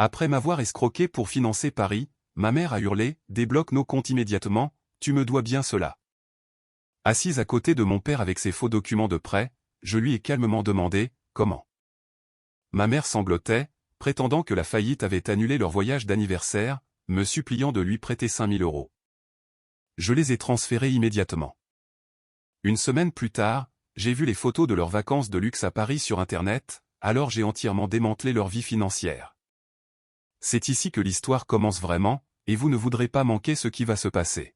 Après m'avoir escroqué pour financer Paris, ma mère a hurlé « Débloque nos comptes immédiatement, tu me dois bien cela ». Assise à côté de mon père avec ses faux documents de prêt, je lui ai calmement demandé « Comment ?» Ma mère sanglotait, prétendant que la faillite avait annulé leur voyage d'anniversaire, me suppliant de lui prêter 5 000 €. Je les ai transférés immédiatement. Une semaine plus tard, j'ai vu les photos de leurs vacances de luxe à Paris sur Internet, alors j'ai entièrement démantelé leur vie financière. C'est ici que l'histoire commence vraiment, et vous ne voudrez pas manquer ce qui va se passer.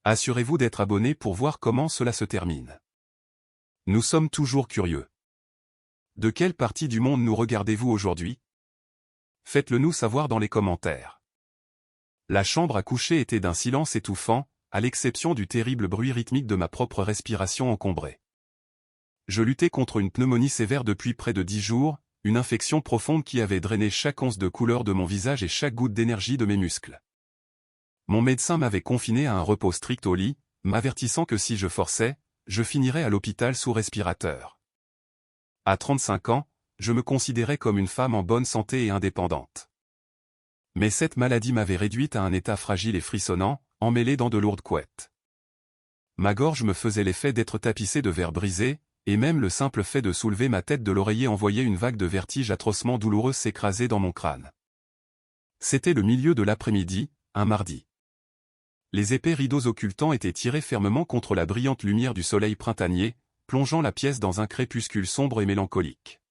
Assurez-vous d'être abonné pour voir comment cela se termine. Nous sommes toujours curieux. De quelle partie du monde nous regardez-vous aujourd'hui? Faites-le nous savoir dans les commentaires. La chambre à coucher était d'un silence étouffant, à l'exception du terrible bruit rythmique de ma propre respiration encombrée. Je luttais contre une pneumonie sévère depuis près de 10 jours, une infection profonde qui avait drainé chaque once de couleur de mon visage et chaque goutte d'énergie de mes muscles. Mon médecin m'avait confiné à un repos strict au lit, m'avertissant que si je forçais, je finirais à l'hôpital sous respirateur. À 35 ans, je me considérais comme une femme en bonne santé et indépendante. Mais cette maladie m'avait réduite à un état fragile et frissonnant, emmêlé dans de lourdes couettes. Ma gorge me faisait l'effet d'être tapissée de verre brisé, et même le simple fait de soulever ma tête de l'oreiller envoyait une vague de vertige atrocement douloureuse s'écraser dans mon crâne. C'était le milieu de l'après-midi, un mardi. Les épais rideaux occultants étaient tirés fermement contre la brillante lumière du soleil printanier, plongeant la pièce dans un crépuscule sombre et mélancolique.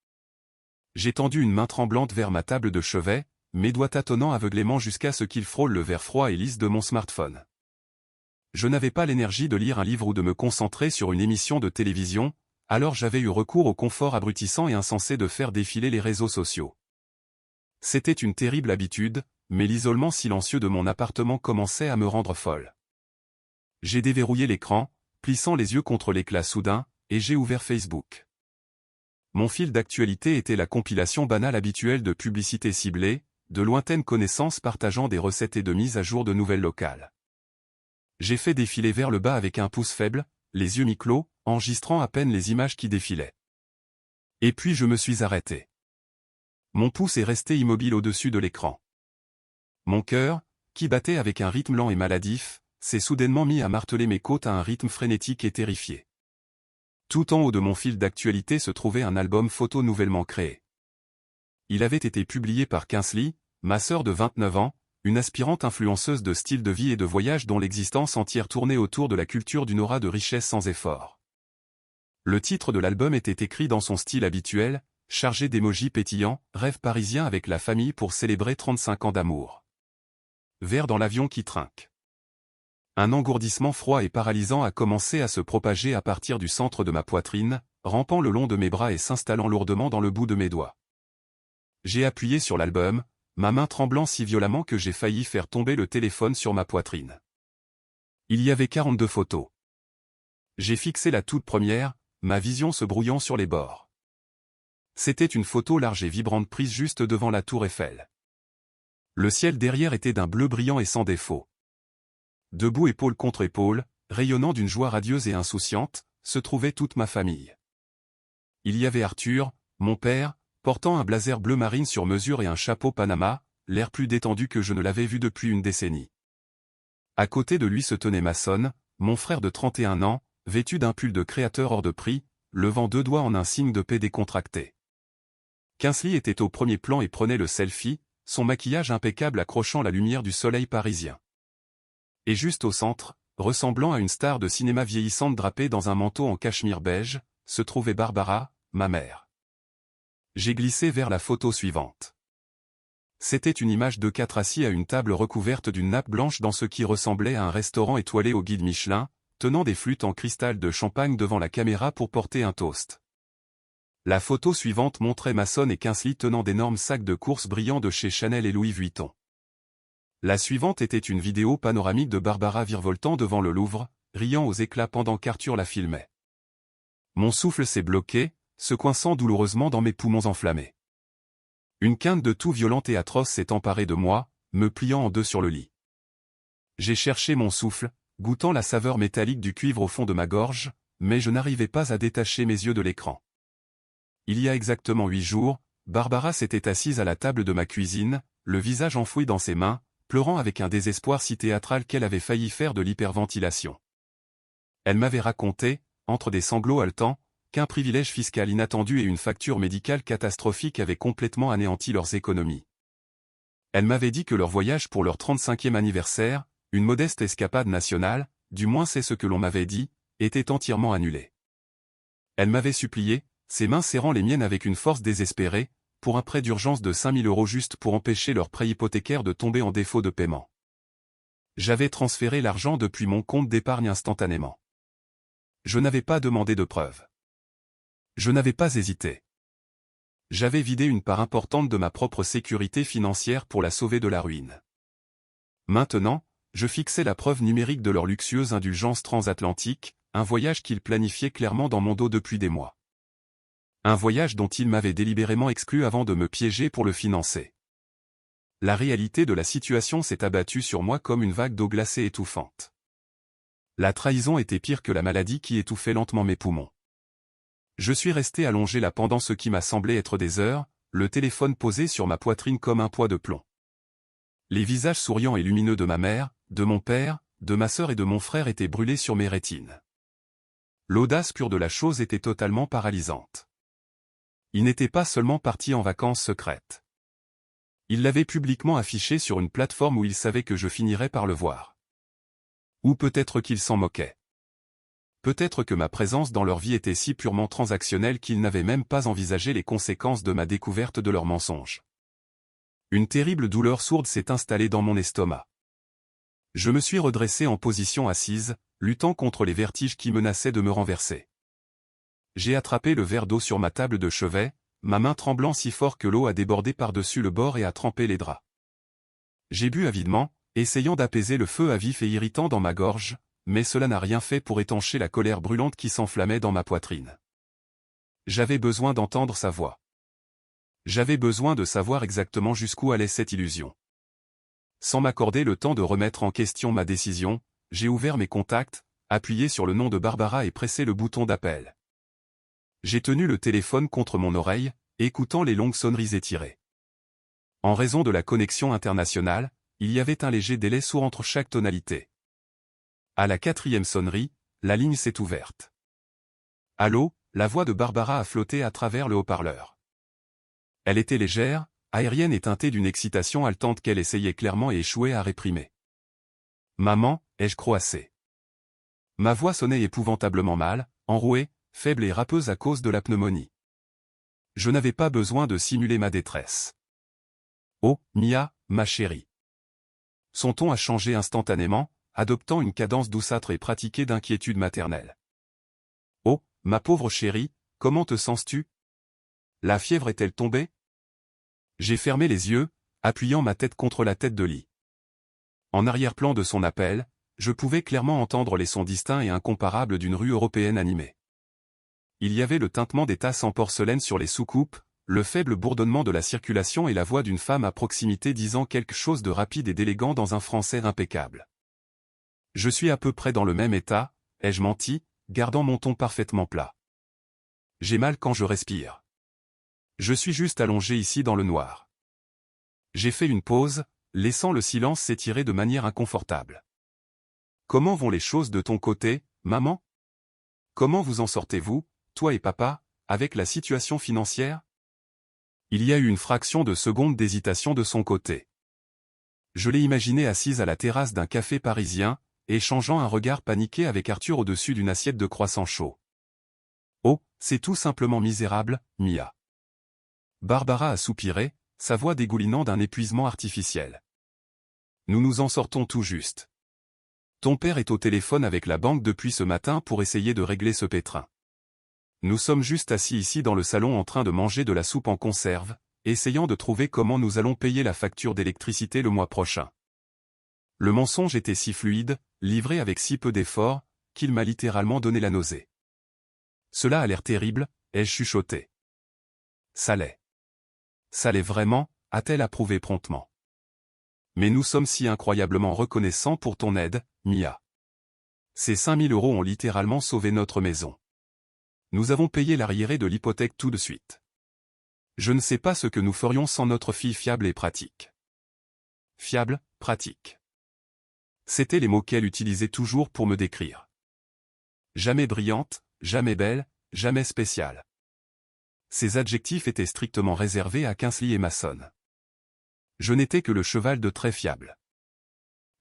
J'ai tendu une main tremblante vers ma table de chevet, mes doigts tâtonnant aveuglément jusqu'à ce qu'ils frôlent le verre froid et lisse de mon smartphone. Je n'avais pas l'énergie de lire un livre ou de me concentrer sur une émission de télévision, alors j'avais eu recours au confort abrutissant et insensé de faire défiler les réseaux sociaux. C'était une terrible habitude, mais l'isolement silencieux de mon appartement commençait à me rendre folle. J'ai déverrouillé l'écran, plissant les yeux contre l'éclat soudain, et j'ai ouvert Facebook. Mon fil d'actualité était la compilation banale habituelle de publicités ciblées, de lointaines connaissances partageant des recettes et de mise à jour de nouvelles locales. J'ai fait défiler vers le bas avec un pouce faible, les yeux mi-clos, enregistrant à peine les images qui défilaient. Et puis je me suis arrêté. Mon pouce est resté immobile au-dessus de l'écran. Mon cœur, qui battait avec un rythme lent et maladif, s'est soudainement mis à marteler mes côtes à un rythme frénétique et terrifié. Tout en haut de mon fil d'actualité se trouvait un album photo nouvellement créé. Il avait été publié par Kinsley, ma sœur de 29 ans, une aspirante influenceuse de style de vie et de voyage dont l'existence entière tournait autour de la culture d'une aura de richesse sans effort. Le titre de l'album était écrit dans son style habituel, chargé d'émojis pétillants, rêve parisien avec la famille pour célébrer 35 ans d'amour. Vert dans l'avion qui trinque. Un engourdissement froid et paralysant a commencé à se propager à partir du centre de ma poitrine, rampant le long de mes bras et s'installant lourdement dans le bout de mes doigts. J'ai appuyé sur l'album, ma main tremblant si violemment que j'ai failli faire tomber le téléphone sur ma poitrine. Il y avait 42 photos. J'ai fixé la toute première, ma vision se brouillant sur les bords. C'était une photo large et vibrante prise juste devant la tour Eiffel. Le ciel derrière était d'un bleu brillant et sans défaut. Debout épaule contre épaule, rayonnant d'une joie radieuse et insouciante, se trouvait toute ma famille. Il y avait Arthur, mon père, portant un blazer bleu marine sur mesure et un chapeau Panama, l'air plus détendu que je ne l'avais vu depuis une décennie. À côté de lui se tenait Mason, mon frère de 31 ans, vêtu d'un pull de créateur hors de prix, levant 2 doigts en un signe de paix décontracté. Kinsley était au premier plan et prenait le selfie, son maquillage impeccable accrochant la lumière du soleil parisien. Et juste au centre, ressemblant à une star de cinéma vieillissante drapée dans un manteau en cachemire beige, se trouvait Barbara, ma mère. J'ai glissé vers la photo suivante. C'était une image de 4 assis à une table recouverte d'une nappe blanche dans ce qui ressemblait à un restaurant étoilé au guide Michelin, tenant des flûtes en cristal de champagne devant la caméra pour porter un toast. La photo suivante montrait Mason et Kinsley tenant d'énormes sacs de course brillants de chez Chanel et Louis Vuitton. La suivante était une vidéo panoramique de Barbara virevoltant devant le Louvre, riant aux éclats pendant qu'Arthur la filmait. Mon souffle s'est bloqué, se coinçant douloureusement dans mes poumons enflammés. Une quinte de toux violente et atroce s'est emparée de moi, me pliant en deux sur le lit. J'ai cherché mon souffle, goûtant la saveur métallique du cuivre au fond de ma gorge, mais je n'arrivais pas à détacher mes yeux de l'écran. Il y a exactement 8 jours, Barbara s'était assise à la table de ma cuisine, le visage enfoui dans ses mains, pleurant avec un désespoir si théâtral qu'elle avait failli faire de l'hyperventilation. Elle m'avait raconté, entre des sanglots haletants, qu'un privilège fiscal inattendu et une facture médicale catastrophique avaient complètement anéanti leurs économies. Elle m'avait dit que leur voyage pour leur 35e anniversaire, une modeste escapade nationale, du moins c'est ce que l'on m'avait dit, était entièrement annulé. Elle m'avait supplié, ses mains serrant les miennes avec une force désespérée, pour un prêt d'urgence de 5 000 € juste pour empêcher leur prêt hypothécaire de tomber en défaut de paiement. J'avais transféré l'argent depuis mon compte d'épargne instantanément. Je n'avais pas demandé de preuves. Je n'avais pas hésité. J'avais vidé une part importante de ma propre sécurité financière pour la sauver de la ruine. Maintenant, je fixais la preuve numérique de leur luxueuse indulgence transatlantique, un voyage qu'ils planifiaient clairement dans mon dos depuis des mois. Un voyage dont ils m'avaient délibérément exclu avant de me piéger pour le financer. La réalité de la situation s'est abattue sur moi comme une vague d'eau glacée étouffante. La trahison était pire que la maladie qui étouffait lentement mes poumons. Je suis resté allongé là pendant ce qui m'a semblé être des heures, le téléphone posé sur ma poitrine comme un poids de plomb. Les visages souriants et lumineux de ma mère, de mon père, de ma sœur et de mon frère étaient brûlés sur mes rétines. L'audace pure de la chose était totalement paralysante. Ils n'étaient pas seulement partis en vacances secrètes. Ils l'avaient publiquement affiché sur une plateforme où ils savaient que je finirais par le voir. Ou peut-être qu'ils s'en moquaient. Peut-être que ma présence dans leur vie était si purement transactionnelle qu'ils n'avaient même pas envisagé les conséquences de ma découverte de leurs mensonges. Une terrible douleur sourde s'est installée dans mon estomac. Je me suis redressé en position assise, luttant contre les vertiges qui menaçaient de me renverser. J'ai attrapé le verre d'eau sur ma table de chevet, ma main tremblant si fort que l'eau a débordé par-dessus le bord et a trempé les draps. J'ai bu avidement, essayant d'apaiser le feu à vif et irritant dans ma gorge, mais cela n'a rien fait pour étancher la colère brûlante qui s'enflammait dans ma poitrine. J'avais besoin d'entendre sa voix. J'avais besoin de savoir exactement jusqu'où allait cette illusion. Sans m'accorder le temps de remettre en question ma décision, j'ai ouvert mes contacts, appuyé sur le nom de Barbara et pressé le bouton d'appel. J'ai tenu le téléphone contre mon oreille, écoutant les longues sonneries étirées. En raison de la connexion internationale, il y avait un léger délai sourd entre chaque tonalité. À la 4e sonnerie, la ligne s'est ouverte. Allô, la voix de Barbara a flotté à travers le haut-parleur. Elle était légère, aérienne et teintée d'une excitation haletante qu'elle essayait clairement et échouait à réprimer. Maman, ai-je croassé. Ma voix sonnait épouvantablement mal, enrouée, faible et râpeuse à cause de la pneumonie. Je n'avais pas besoin de simuler ma détresse. Oh, Mia, ma chérie. Son ton a changé instantanément, adoptant une cadence douceâtre et pratiquée d'inquiétude maternelle. Oh, ma pauvre chérie, comment te sens-tu? La fièvre est-elle tombée? J'ai fermé les yeux, appuyant ma tête contre la tête de lit. En arrière-plan de son appel, je pouvais clairement entendre les sons distincts et incomparables d'une rue européenne animée. Il y avait le tintement des tasses en porcelaine sur les soucoupes, le faible bourdonnement de la circulation et la voix d'une femme à proximité disant quelque chose de rapide et d'élégant dans un français impeccable. Je suis à peu près dans le même état, ai-je menti, gardant mon ton parfaitement plat. J'ai mal quand je respire. Je suis juste allongé ici dans le noir. J'ai fait une pause, laissant le silence s'étirer de manière inconfortable. Comment vont les choses de ton côté, maman? Comment vous en sortez-vous, toi et papa, avec la situation financière? Il y a eu une fraction de seconde d'hésitation de son côté. Je l'ai imaginée assise à la terrasse d'un café parisien, échangeant un regard paniqué avec Arthur au-dessus d'une assiette de croissants chauds. Oh, c'est tout simplement misérable, Mia. Barbara a soupiré, sa voix dégoulinant d'un épuisement artificiel. Nous nous en sortons tout juste. Ton père est au téléphone avec la banque depuis ce matin pour essayer de régler ce pétrin. Nous sommes juste assis ici dans le salon en train de manger de la soupe en conserve, essayant de trouver comment nous allons payer la facture d'électricité le mois prochain. Le mensonge était si fluide, livré avec si peu d'effort, qu'il m'a littéralement donné la nausée. Cela a l'air terrible, ai-je chuchoté. Ça l'est. Ça l'est vraiment, a-t-elle approuvé promptement. Mais nous sommes si incroyablement reconnaissants pour ton aide, Mia. Ces 5 000 € ont littéralement sauvé notre maison. Nous avons payé l'arriéré de l'hypothèque tout de suite. Je ne sais pas ce que nous ferions sans notre fille fiable et pratique. Fiable, pratique. C'étaient les mots qu'elle utilisait toujours pour me décrire. Jamais brillante, jamais belle, jamais spéciale. Ces adjectifs étaient strictement réservés à Kingsley et Mason. Je n'étais que le cheval de très fiable.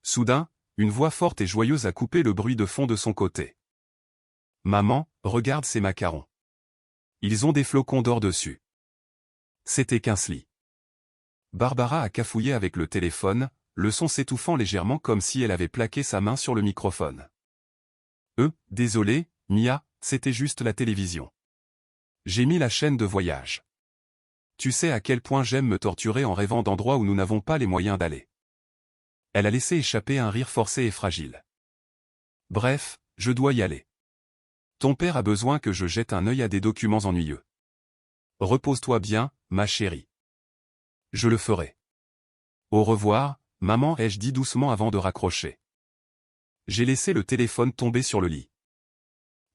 Soudain, une voix forte et joyeuse a coupé le bruit de fond de son côté. Maman, regarde ces macarons. Ils ont des flocons d'or dessus. C'était Kingsley. Barbara a cafouillé avec le téléphone, le son s'étouffant légèrement comme si elle avait plaqué sa main sur le microphone. Désolé, Mia, c'était juste la télévision. J'ai mis la chaîne de voyage. Tu sais à quel point j'aime me torturer en rêvant d'endroits où nous n'avons pas les moyens d'aller. Elle a laissé échapper un rire forcé et fragile. Bref, je dois y aller. Ton père a besoin que je jette un œil à des documents ennuyeux. Repose-toi bien, ma chérie. Je le ferai. Au revoir, maman, ai-je dit doucement avant de raccrocher. J'ai laissé le téléphone tomber sur le lit.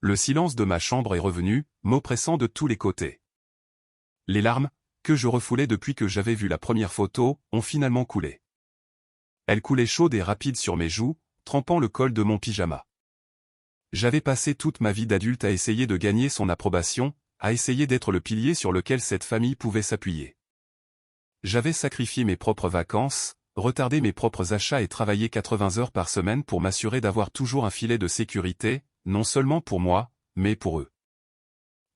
Le silence de ma chambre est revenu, m'oppressant de tous les côtés. Les larmes, que je refoulais depuis que j'avais vu la première photo, ont finalement coulé. Elles coulaient chaudes et rapides sur mes joues, trempant le col de mon pyjama. J'avais passé toute ma vie d'adulte à essayer de gagner son approbation, à essayer d'être le pilier sur lequel cette famille pouvait s'appuyer. J'avais sacrifié mes propres vacances, retardé mes propres achats et travaillé 80 heures par semaine pour m'assurer d'avoir toujours un filet de sécurité, non seulement pour moi, mais pour eux.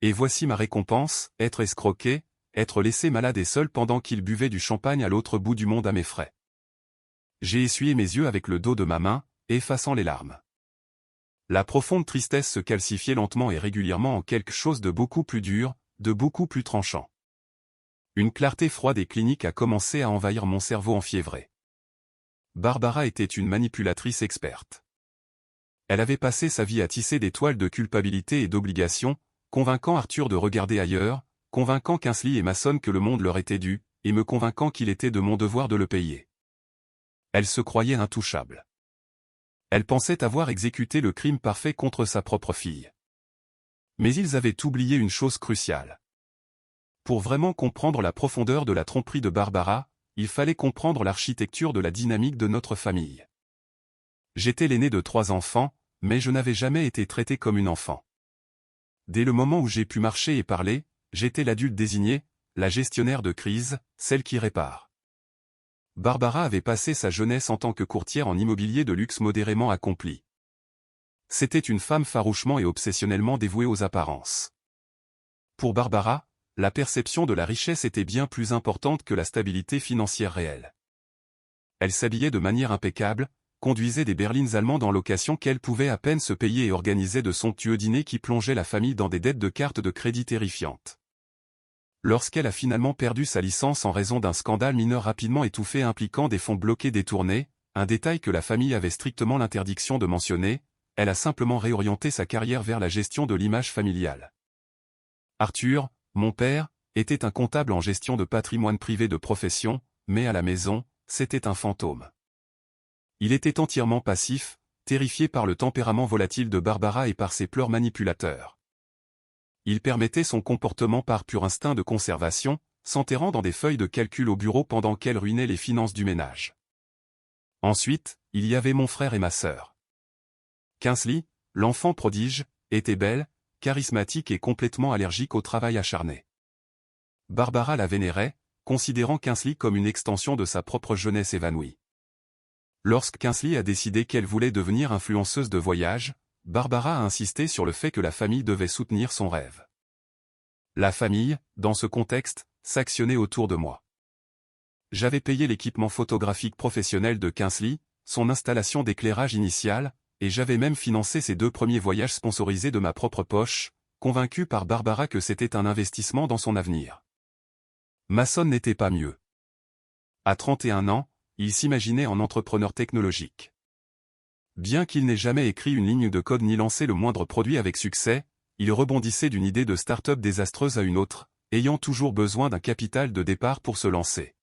Et voici ma récompense, être escroqué, être laissé malade et seul pendant qu'ils buvaient du champagne à l'autre bout du monde à mes frais. J'ai essuyé mes yeux avec le dos de ma main, effaçant les larmes. La profonde tristesse se calcifiait lentement et régulièrement en quelque chose de beaucoup plus dur, de beaucoup plus tranchant. Une clarté froide et clinique a commencé à envahir mon cerveau enfiévré. Barbara était une manipulatrice experte. Elle avait passé sa vie à tisser des toiles de culpabilité et d'obligation, convainquant Arthur de regarder ailleurs, convainquant Kingsley et Mason que le monde leur était dû, et me convainquant qu'il était de mon devoir de le payer. Elle se croyait intouchable. Elle pensait avoir exécuté le crime parfait contre sa propre fille. Mais ils avaient oublié une chose cruciale. Pour vraiment comprendre la profondeur de la tromperie de Barbara, il fallait comprendre l'architecture de la dynamique de notre famille. J'étais l'aîné de 3 enfants, mais je n'avais jamais été traité comme une enfant. Dès le moment où j'ai pu marcher et parler, j'étais l'adulte désigné, la gestionnaire de crise, celle qui répare. Barbara avait passé sa jeunesse en tant que courtière en immobilier de luxe modérément accomplie. C'était une femme farouchement et obsessionnellement dévouée aux apparences. Pour Barbara, la perception de la richesse était bien plus importante que la stabilité financière réelle. Elle s'habillait de manière impeccable, conduisait des berlines allemandes en location qu'elle pouvait à peine se payer et organisait de somptueux dîners qui plongeaient la famille dans des dettes de cartes de crédit terrifiantes. Lorsqu'elle a finalement perdu sa licence en raison d'un scandale mineur rapidement étouffé impliquant des fonds bloqués détournés, un détail que la famille avait strictement l'interdiction de mentionner, elle a simplement réorienté sa carrière vers la gestion de l'image familiale. Arthur, mon père, était un comptable en gestion de patrimoine privé de profession, mais à la maison, c'était un fantôme. Il était entièrement passif, terrifié par le tempérament volatile de Barbara et par ses pleurs manipulateurs. Il permettait son comportement par pur instinct de conservation, s'enterrant dans des feuilles de calcul au bureau pendant qu'elle ruinait les finances du ménage. Ensuite, il y avait mon frère et ma sœur. Kingsley, l'enfant prodige, était belle, charismatique et complètement allergique au travail acharné. Barbara la vénérait, considérant Kingsley comme une extension de sa propre jeunesse évanouie. Lorsque Kingsley a décidé qu'elle voulait devenir influenceuse de voyage, Barbara a insisté sur le fait que la famille devait soutenir son rêve. La famille, dans ce contexte, s'actionnait autour de moi. J'avais payé l'équipement photographique professionnel de Kingsley, son installation d'éclairage initial, et j'avais même financé ses 2 premiers voyages sponsorisés de ma propre poche, convaincu par Barbara que c'était un investissement dans son avenir. Mason n'était pas mieux. À 31 ans, il s'imaginait en entrepreneur technologique. Bien qu'il n'ait jamais écrit une ligne de code ni lancé le moindre produit avec succès, il rebondissait d'une idée de start-up désastreuse à une autre, ayant toujours besoin d'un capital de départ pour se lancer.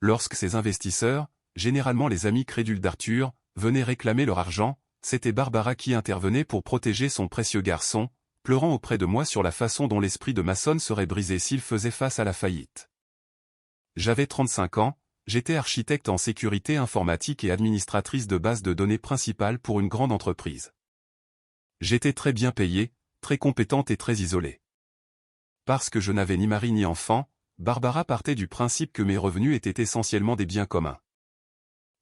Lorsque ses investisseurs, généralement les amis crédules d'Arthur, venaient réclamer leur argent, c'était Barbara qui intervenait pour protéger son précieux garçon, pleurant auprès de moi sur la façon dont l'esprit de maçonne serait brisé s'il faisait face à la faillite. J'avais 35 ans, j'étais architecte en sécurité informatique et administratrice de base de données principale pour une grande entreprise. J'étais très bien payée, très compétente et très isolée. Parce que je n'avais ni mari ni enfant, Barbara partait du principe que mes revenus étaient essentiellement des biens communs.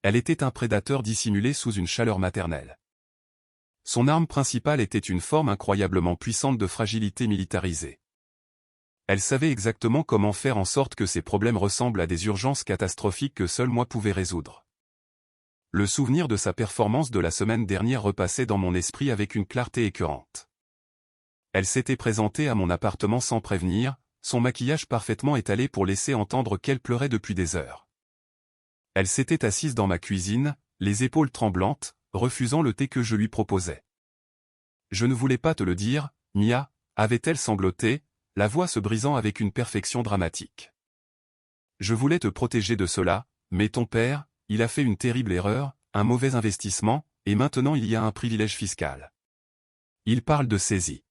Elle était un prédateur dissimulé sous une chaleur maternelle. Son arme principale était une forme incroyablement puissante de fragilité militarisée. Elle savait exactement comment faire en sorte que ses problèmes ressemblent à des urgences catastrophiques que seul moi pouvais résoudre. Le souvenir de sa performance de la semaine dernière repassait dans mon esprit avec une clarté écœurante. Elle s'était présentée à mon appartement sans prévenir, son maquillage parfaitement étalé pour laisser entendre qu'elle pleurait depuis des heures. Elle s'était assise dans ma cuisine, les épaules tremblantes, refusant le thé que je lui proposais. « Je ne voulais pas te le dire, Mia » avait-elle sangloté, la voix se brisant avec une perfection dramatique. « Je voulais te protéger de cela, mais ton père, il a fait une terrible erreur, un mauvais investissement, et maintenant il y a un privilège fiscal. Il parle de saisie.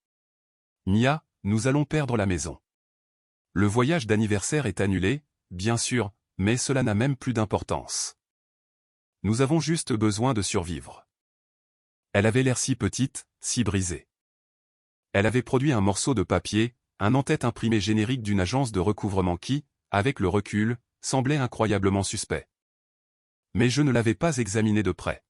Mia, nous allons perdre la maison. Le voyage d'anniversaire est annulé, bien sûr, mais cela n'a même plus d'importance. Nous avons juste besoin de survivre. » Elle avait l'air si petite, si brisée. Elle avait produit un morceau de papier, un en-tête imprimé générique d'une agence de recouvrement qui, avec le recul, semblait incroyablement suspect. Mais je ne l'avais pas examiné de près.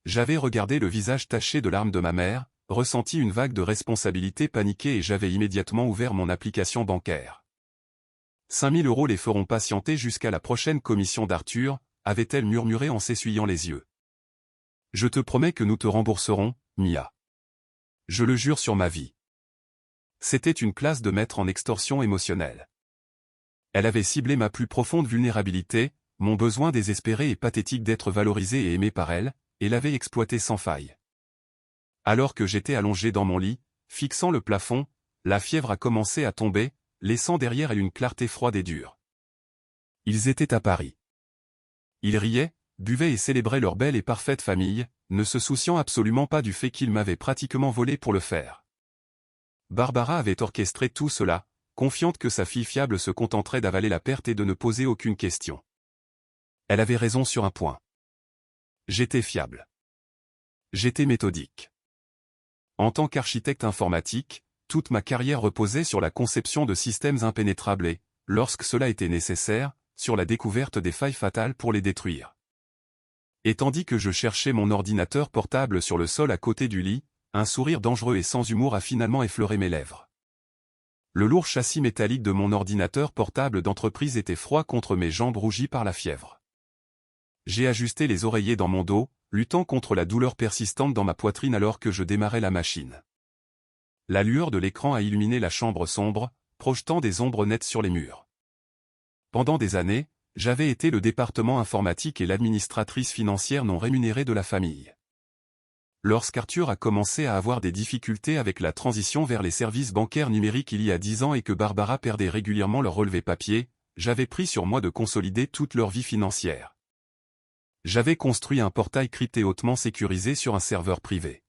J'avais regardé le visage taché de larmes de ma mère, ressenti une vague de responsabilité paniquée et j'avais immédiatement ouvert mon application bancaire. 5 000 € les feront patienter jusqu'à la prochaine commission d'Arthur, avait-elle murmuré en s'essuyant les yeux. Je te promets que nous te rembourserons, Mia. Je le jure sur ma vie. C'était une classe de maître en extorsion émotionnelle. Elle avait ciblé ma plus profonde vulnérabilité, mon besoin désespéré et pathétique d'être valorisé et aimé par elle, et l'avait exploité sans faille. Alors que j'étais allongé dans mon lit, fixant le plafond, la fièvre a commencé à tomber, laissant derrière elle une clarté froide et dure. Ils étaient à Paris. Ils riaient, buvaient et célébraient leur belle et parfaite famille, ne se souciant absolument pas du fait qu'ils m'avaient pratiquement volé pour le faire. Barbara avait orchestré tout cela, confiante que sa fille fiable se contenterait d'avaler la perte et de ne poser aucune question. Elle avait raison sur un point. J'étais fiable. J'étais méthodique. En tant qu'architecte informatique, toute ma carrière reposait sur la conception de systèmes impénétrables et, lorsque cela était nécessaire, sur la découverte des failles fatales pour les détruire. Et tandis que je cherchais mon ordinateur portable sur le sol à côté du lit, un sourire dangereux et sans humour a finalement effleuré mes lèvres. Le lourd châssis métallique de mon ordinateur portable d'entreprise était froid contre mes jambes rougies par la fièvre. J'ai ajusté les oreillers dans mon dos, luttant contre la douleur persistante dans ma poitrine alors que je démarrais la machine. La lueur de l'écran a illuminé la chambre sombre, projetant des ombres nettes sur les murs. Pendant des années, j'avais été le département informatique et l'administratrice financière non rémunérée de la famille. Lorsqu'Arthur a commencé à avoir des difficultés avec la transition vers les services bancaires numériques il y a 10 ans et que Barbara perdait régulièrement leur relevé papier, j'avais pris sur moi de consolider toute leur vie financière. J'avais construit un portail crypté hautement sécurisé sur un serveur privé.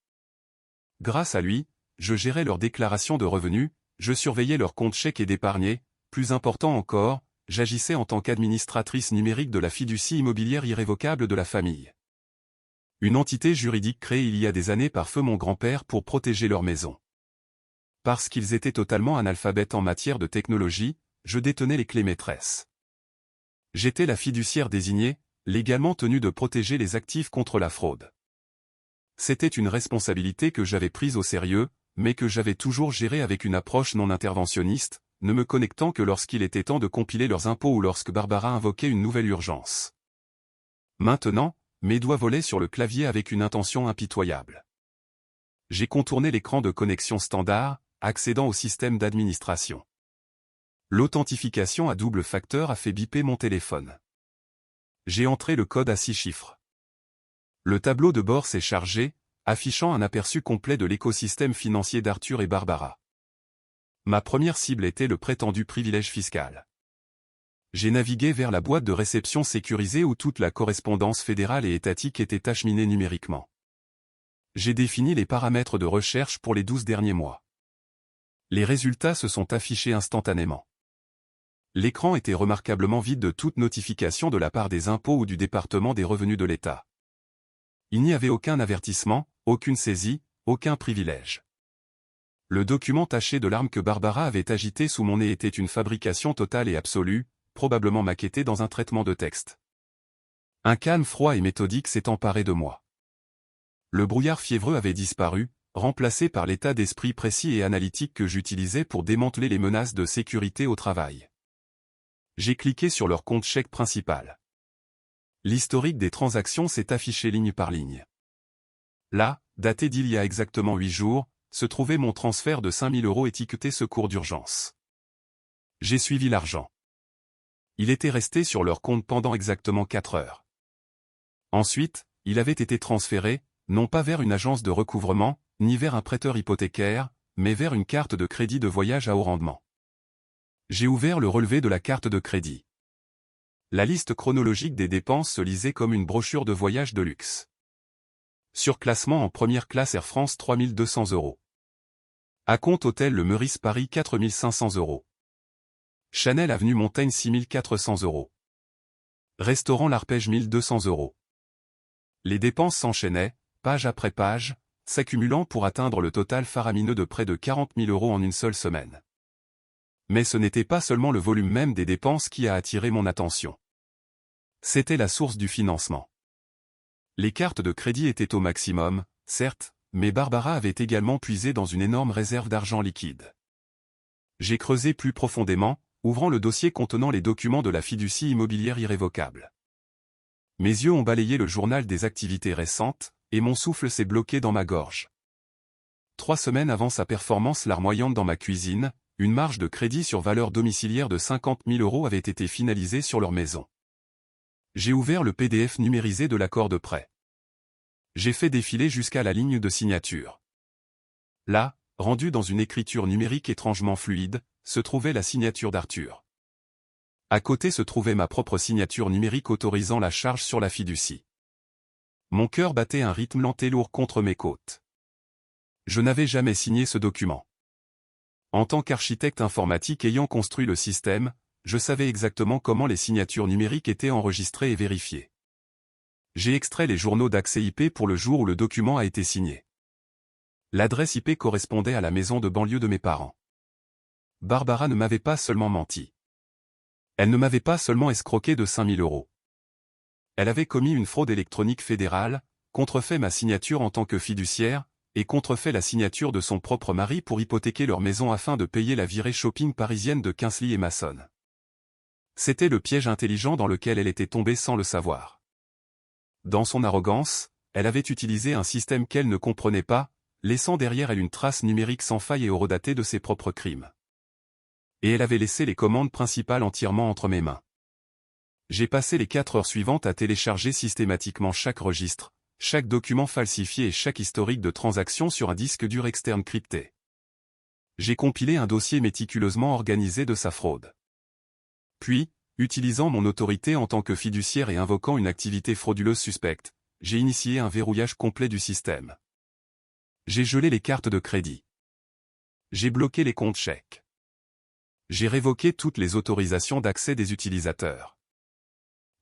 Grâce à lui, je gérais leurs déclarations de revenus, je surveillais leurs comptes chèques et d'épargnés, plus important encore, j'agissais en tant qu'administratrice numérique de la fiducie immobilière irrévocable de la famille. Une entité juridique créée il y a des années par feu mon grand-père pour protéger leur maison. Parce qu'ils étaient totalement analphabètes en matière de technologie, je détenais les clés maîtresses. J'étais la fiduciaire désignée, légalement tenue de protéger les actifs contre la fraude. C'était une responsabilité que j'avais prise au sérieux, mais que j'avais toujours gérée avec une approche non interventionniste, ne me connectant que lorsqu'il était temps de compiler leurs impôts ou lorsque Barbara invoquait une nouvelle urgence. Maintenant, mes doigts volaient sur le clavier avec une intention impitoyable. J'ai contourné l'écran de connexion standard, accédant au système d'administration. L'authentification à double facteur a fait biper mon téléphone. J'ai entré le code à 6 chiffres. Le tableau de bord s'est chargé, affichant un aperçu complet de l'écosystème financier d'Arthur et Barbara. Ma première cible était le prétendu privilège fiscal. J'ai navigué vers la boîte de réception sécurisée où toute la correspondance fédérale et étatique était acheminée numériquement. J'ai défini les paramètres de recherche pour les 12 derniers mois. Les résultats se sont affichés instantanément. L'écran était remarquablement vide de toute notification de la part des impôts ou du département des revenus de l'État. Il n'y avait aucun avertissement, aucune saisie, aucun privilège. Le document taché de l'arme que Barbara avait agité sous mon nez était une fabrication totale et absolue, probablement maquettée dans un traitement de texte. Un calme froid et méthodique s'est emparé de moi. Le brouillard fiévreux avait disparu, remplacé par l'état d'esprit précis et analytique que j'utilisais pour démanteler les menaces de sécurité au travail. J'ai cliqué sur leur compte chèque principal. L'historique des transactions s'est affiché ligne par ligne. Là, daté d'il y a exactement 8 jours, se trouvait mon transfert de 5 000 € étiqueté secours d'urgence. J'ai suivi l'argent. Il était resté sur leur compte pendant exactement 4 heures. Ensuite, il avait été transféré, non pas vers une agence de recouvrement, ni vers un prêteur hypothécaire, mais vers une carte de crédit de voyage à haut rendement. J'ai ouvert le relevé de la carte de crédit. La liste chronologique des dépenses se lisait comme une brochure de voyage de luxe. Surclassement en première classe Air France 3 200 €. Acompte hôtel Le Meurice Paris 4 500 €. Chanel avenue Montaigne 6 400 €. Restaurant L'Arpège 1 200 €. Les dépenses s'enchaînaient, page après page, s'accumulant pour atteindre le total faramineux de près de 40 000 € en une seule semaine. Mais ce n'était pas seulement le volume même des dépenses qui a attiré mon attention. C'était la source du financement. Les cartes de crédit étaient au maximum, certes, mais Barbara avait également puisé dans une énorme réserve d'argent liquide. J'ai creusé plus profondément, ouvrant le dossier contenant les documents de la fiducie immobilière irrévocable. Mes yeux ont balayé le journal des activités récentes, et mon souffle s'est bloqué dans ma gorge. 3 semaines avant sa performance larmoyante dans ma cuisine, une marge de crédit sur valeur domiciliaire de 50 000 € avait été finalisée sur leur maison. J'ai ouvert le PDF numérisé de l'accord de prêt. J'ai fait défiler jusqu'à la ligne de signature. Là, rendue dans une écriture numérique étrangement fluide, se trouvait la signature d'Arthur. À côté se trouvait ma propre signature numérique autorisant la charge sur la fiducie. Mon cœur battait un rythme lent et lourd contre mes côtes. Je n'avais jamais signé ce document. En tant qu'architecte informatique ayant construit le système, je savais exactement comment les signatures numériques étaient enregistrées et vérifiées. J'ai extrait les journaux d'accès IP pour le jour où le document a été signé. L'adresse IP correspondait à la maison de banlieue de mes parents. Barbara ne m'avait pas seulement menti. Elle ne m'avait pas seulement escroqué de 5 000 €. Elle avait commis une fraude électronique fédérale, contrefait ma signature en tant que fiduciaire, et contrefait la signature de son propre mari pour hypothéquer leur maison afin de payer la virée shopping parisienne de Kingsley et Mason. C'était le piège intelligent dans lequel elle était tombée sans le savoir. Dans son arrogance, elle avait utilisé un système qu'elle ne comprenait pas, laissant derrière elle une trace numérique sans faille et horodatée de ses propres crimes. Et elle avait laissé les commandes principales entièrement entre mes mains. J'ai passé les 4 heures suivantes à télécharger systématiquement chaque registre, chaque document falsifié et chaque historique de transaction sur un disque dur externe crypté. J'ai compilé un dossier méticuleusement organisé de sa fraude. Puis, utilisant mon autorité en tant que fiduciaire et invoquant une activité frauduleuse suspecte, j'ai initié un verrouillage complet du système. J'ai gelé les cartes de crédit. J'ai bloqué les comptes chèques. J'ai révoqué toutes les autorisations d'accès des utilisateurs.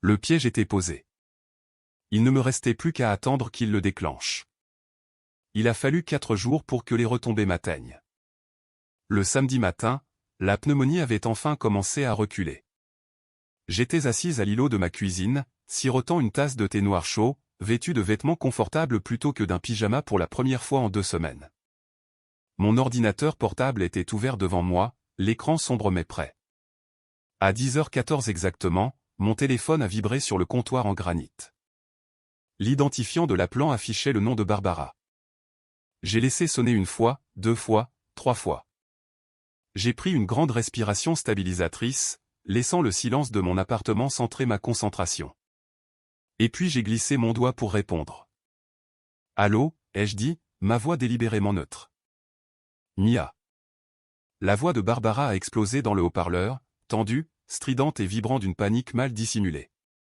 Le piège était posé. Il ne me restait plus qu'à attendre qu'il le déclenche. Il a fallu 4 jours pour que les retombées m'atteignent. Le samedi matin, la pneumonie avait enfin commencé à reculer. J'étais assise à l'îlot de ma cuisine, sirotant une tasse de thé noir chaud, vêtue de vêtements confortables plutôt que d'un pyjama pour la première fois en 2 semaines. Mon ordinateur portable était ouvert devant moi, l'écran sombre mais prêt. À 10h14 exactement, mon téléphone a vibré sur le comptoir en granit. L'identifiant de l'appelant affichait le nom de Barbara. J'ai laissé sonner 1 fois, 2 fois, 3 fois. J'ai pris une grande respiration stabilisatrice, laissant le silence de mon appartement centrer ma concentration. Et puis j'ai glissé mon doigt pour répondre. « Allô » ai-je dit, ma voix délibérément neutre. « Mia ». La voix de Barbara a explosé dans le haut-parleur, tendue, stridente et vibrant d'une panique mal dissimulée.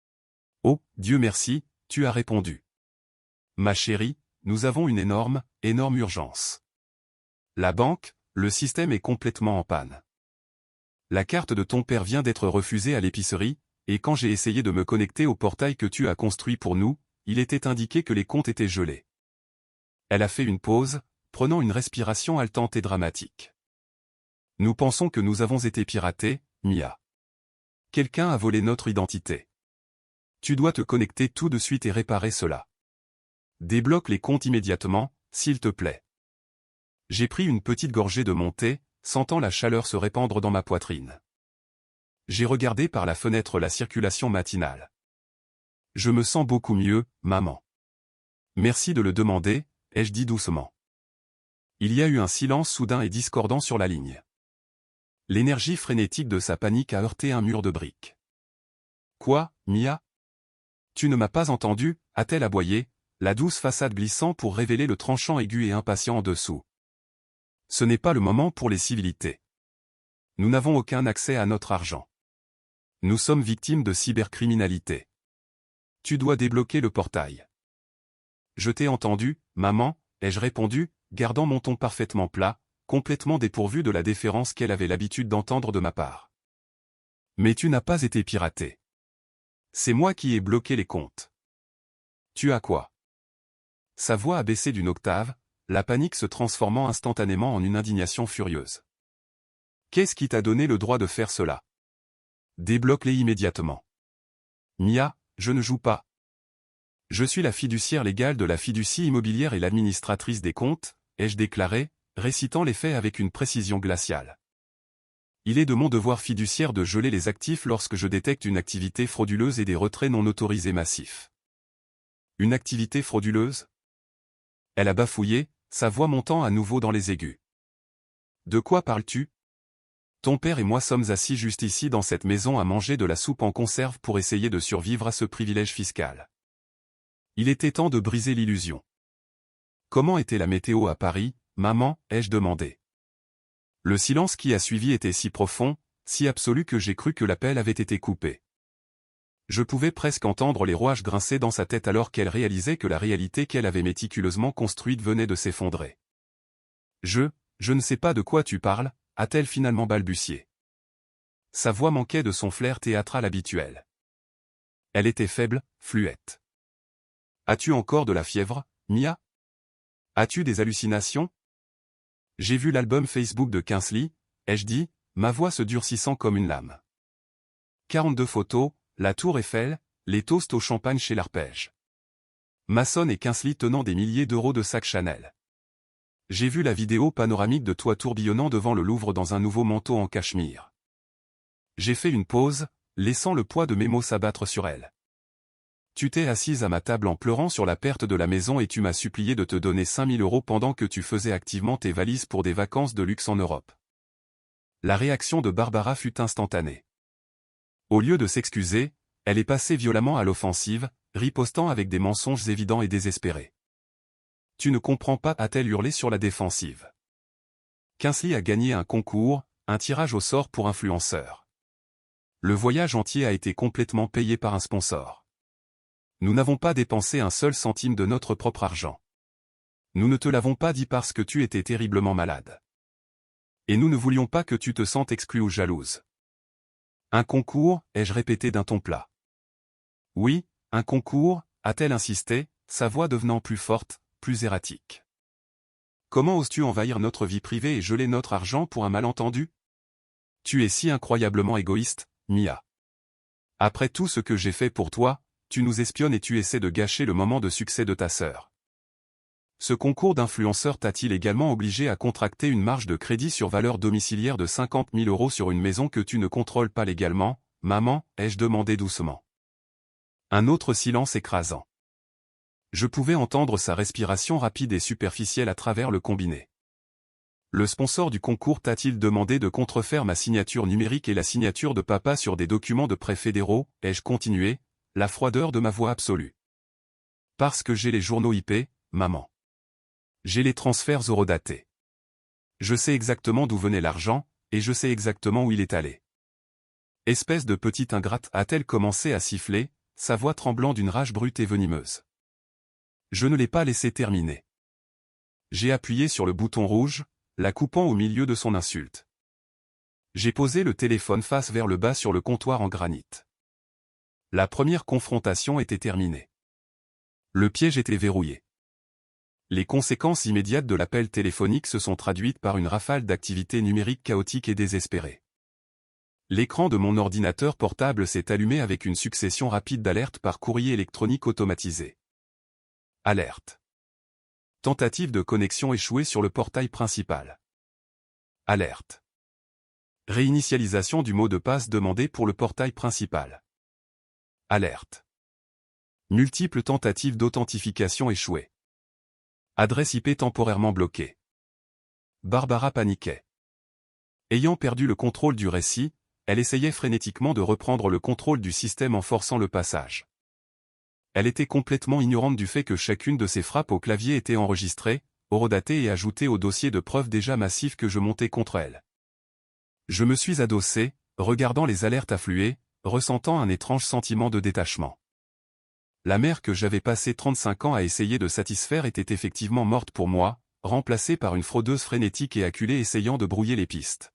« Oh, Dieu merci, tu as répondu. Ma chérie, nous avons une énorme urgence. La banque, le système est complètement en panne. La carte de ton père vient d'être refusée à l'épicerie, et quand j'ai essayé de me connecter au portail que tu as construit pour nous, il était indiqué que les comptes étaient gelés. Elle a fait une pause, prenant une respiration haletante et dramatique. Nous pensons que nous avons été piratés, Mia. Quelqu'un a volé notre identité. Tu dois te connecter tout de suite et réparer cela. Débloque les comptes immédiatement, s'il te plaît. J'ai pris une petite gorgée de mon thé, sentant la chaleur se répandre dans ma poitrine. J'ai regardé par la fenêtre la circulation matinale. Je me sens beaucoup mieux, maman. Merci de le demander, ai-je dit doucement. Il y a eu un silence soudain et discordant sur la ligne. L'énergie frénétique de sa panique a heurté un mur de briques. Quoi, Mia? Tu ne m'as pas entendu, a-t-elle aboyé, la douce façade glissant pour révéler le tranchant aigu et impatient en dessous. Ce n'est pas le moment pour les civilités. Nous n'avons aucun accès à notre argent. Nous sommes victimes de cybercriminalité. Tu dois débloquer le portail. Je t'ai entendu, maman, ai-je répondu, gardant mon ton parfaitement plat, complètement dépourvu de la déférence qu'elle avait l'habitude d'entendre de ma part. Mais tu n'as pas été piraté. C'est moi qui ai bloqué les comptes. Tu as quoi? Sa voix a baissé d'une octave, la panique se transformant instantanément en une indignation furieuse. Qu'est-ce qui t'a donné le droit de faire cela? Débloque-les immédiatement. Mia, je ne joue pas. Je suis la fiduciaire légale de la fiducie immobilière et l'administratrice des comptes, ai-je déclaré, récitant les faits avec une précision glaciale. Il est de mon devoir fiduciaire de geler les actifs lorsque je détecte une activité frauduleuse et des retraits non autorisés massifs. Une activité frauduleuse? Elle a bafouillé, sa voix montant à nouveau dans les aigus. De quoi parles-tu? Ton père et moi sommes assis juste ici dans cette maison à manger de la soupe en conserve pour essayer de survivre à ce privilège fiscal. Il était temps de briser l'illusion. Comment était la météo à Paris, maman, ai-je demandé. Le silence qui a suivi était si profond, si absolu que j'ai cru que l'appel avait été coupé. Je pouvais presque entendre les rouages grincer dans sa tête alors qu'elle réalisait que la réalité qu'elle avait méticuleusement construite venait de s'effondrer. Je ne sais pas de quoi tu parles, a-t-elle finalement balbutié. Sa voix manquait de son flair théâtral habituel. Elle était faible, fluette. As-tu encore de la fièvre, Mia? As-tu des hallucinations? J'ai vu l'album Facebook de Kingsley, ai-je dit, ma voix se durcissant comme une lame. 42 photos, la tour Eiffel, les toasts au champagne chez l'Arpège. Mason et Kingsley tenant des milliers d'euros de sacs Chanel. J'ai vu la vidéo panoramique de toi tourbillonnant devant le Louvre dans un nouveau manteau en cachemire. J'ai fait une pause, laissant le poids de mes mots s'abattre sur elle. Tu t'es assise à ma table en pleurant sur la perte de la maison et tu m'as supplié de te donner 5000 € pendant que tu faisais activement tes valises pour des vacances de luxe en Europe. La réaction de Barbara fut instantanée. Au lieu de s'excuser, elle est passée violemment à l'offensive, ripostant avec des mensonges évidents et désespérés. Tu ne comprends pas, a-t-elle hurlé sur la défensive. Kingsley a gagné un concours, un tirage au sort pour influenceurs. Le voyage entier a été complètement payé par un sponsor. Nous n'avons pas dépensé un seul centime de notre propre argent. Nous ne te l'avons pas dit parce que tu étais terriblement malade. Et nous ne voulions pas que tu te sentes exclue ou jalouse. Un concours, ai-je répété d'un ton plat. Oui, un concours, a-t-elle insisté, sa voix devenant plus forte, plus erratique. Comment oses-tu envahir notre vie privée et geler notre argent pour un malentendu? Tu es si incroyablement égoïste, Mia. Après tout ce que j'ai fait pour toi, tu nous espionnes et tu essaies de gâcher le moment de succès de ta sœur. Ce concours d'influenceurs t'a-t-il également obligé à contracter une marge de crédit sur valeur domiciliaire de 50 000 € sur une maison que tu ne contrôles pas légalement, maman, ai-je demandé doucement. Un autre silence écrasant. Je pouvais entendre sa respiration rapide et superficielle à travers le combiné. Le sponsor du concours t'a-t-il demandé de contrefaire ma signature numérique et la signature de papa sur des documents de prêts fédéraux, ai-je continué, la froideur de ma voix absolue. Parce que j'ai les journaux IP, maman. J'ai les transferts horodatés. Je sais exactement d'où venait l'argent, et je sais exactement où il est allé. Espèce de petite ingrate, a-t-elle commencé à siffler, sa voix tremblant d'une rage brute et venimeuse. Je ne l'ai pas laissé terminer. J'ai appuyé sur le bouton rouge, la coupant au milieu de son insulte. J'ai posé le téléphone face vers le bas sur le comptoir en granit. La première confrontation était terminée. Le piège était verrouillé. Les conséquences immédiates de l'appel téléphonique se sont traduites par une rafale d'activités numériques chaotiques et désespérées. L'écran de mon ordinateur portable s'est allumé avec une succession rapide d'alertes par courrier électronique automatisé. Alerte. Tentative de connexion échouée sur le portail principal. Alerte. Réinitialisation du mot de passe demandé pour le portail principal. Alerte. Multiples tentatives d'authentification échouées. Adresse IP temporairement bloquée. Barbara paniquait. Ayant perdu le contrôle du récit, elle essayait frénétiquement de reprendre le contrôle du système en forçant le passage. Elle était complètement ignorante du fait que chacune de ses frappes au clavier était enregistrée, horodatée et ajoutée au dossier de preuves déjà massif que je montais contre elle. Je me suis adossé, regardant les alertes affluer, ressentant un étrange sentiment de détachement. La mère que j'avais passé 35 ans à essayer de satisfaire était effectivement morte pour moi, remplacée par une fraudeuse frénétique et acculée essayant de brouiller les pistes.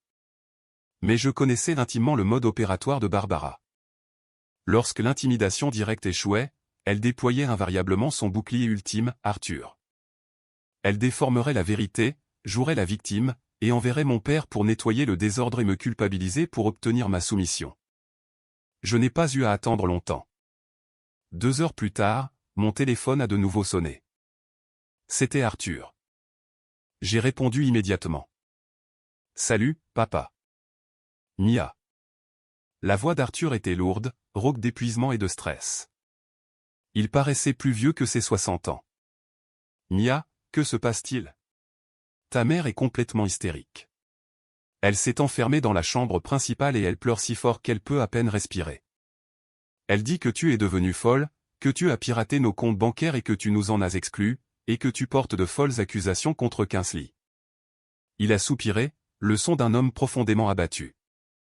Mais je connaissais intimement le mode opératoire de Barbara. Lorsque l'intimidation directe échouait, elle déployait invariablement son bouclier ultime, Arthur. Elle déformerait la vérité, jouerait la victime, et enverrait mon père pour nettoyer le désordre et me culpabiliser pour obtenir ma soumission. Je n'ai pas eu à attendre longtemps. 2 heures plus tard, mon téléphone a de nouveau sonné. C'était Arthur. J'ai répondu immédiatement. « Salut, papa. » Mia. La voix d'Arthur était lourde, rauque d'épuisement et de stress. Il paraissait plus vieux que ses 60 ans. « Mia, que se passe-t-il ? Ta mère est complètement hystérique. Elle s'est enfermée dans la chambre principale et elle pleure si fort qu'elle peut à peine respirer. Elle dit que tu es devenue folle, que tu as piraté nos comptes bancaires et que tu nous en as exclus, et que tu portes de folles accusations contre Kingsley. » Il a soupiré, le son d'un homme profondément abattu.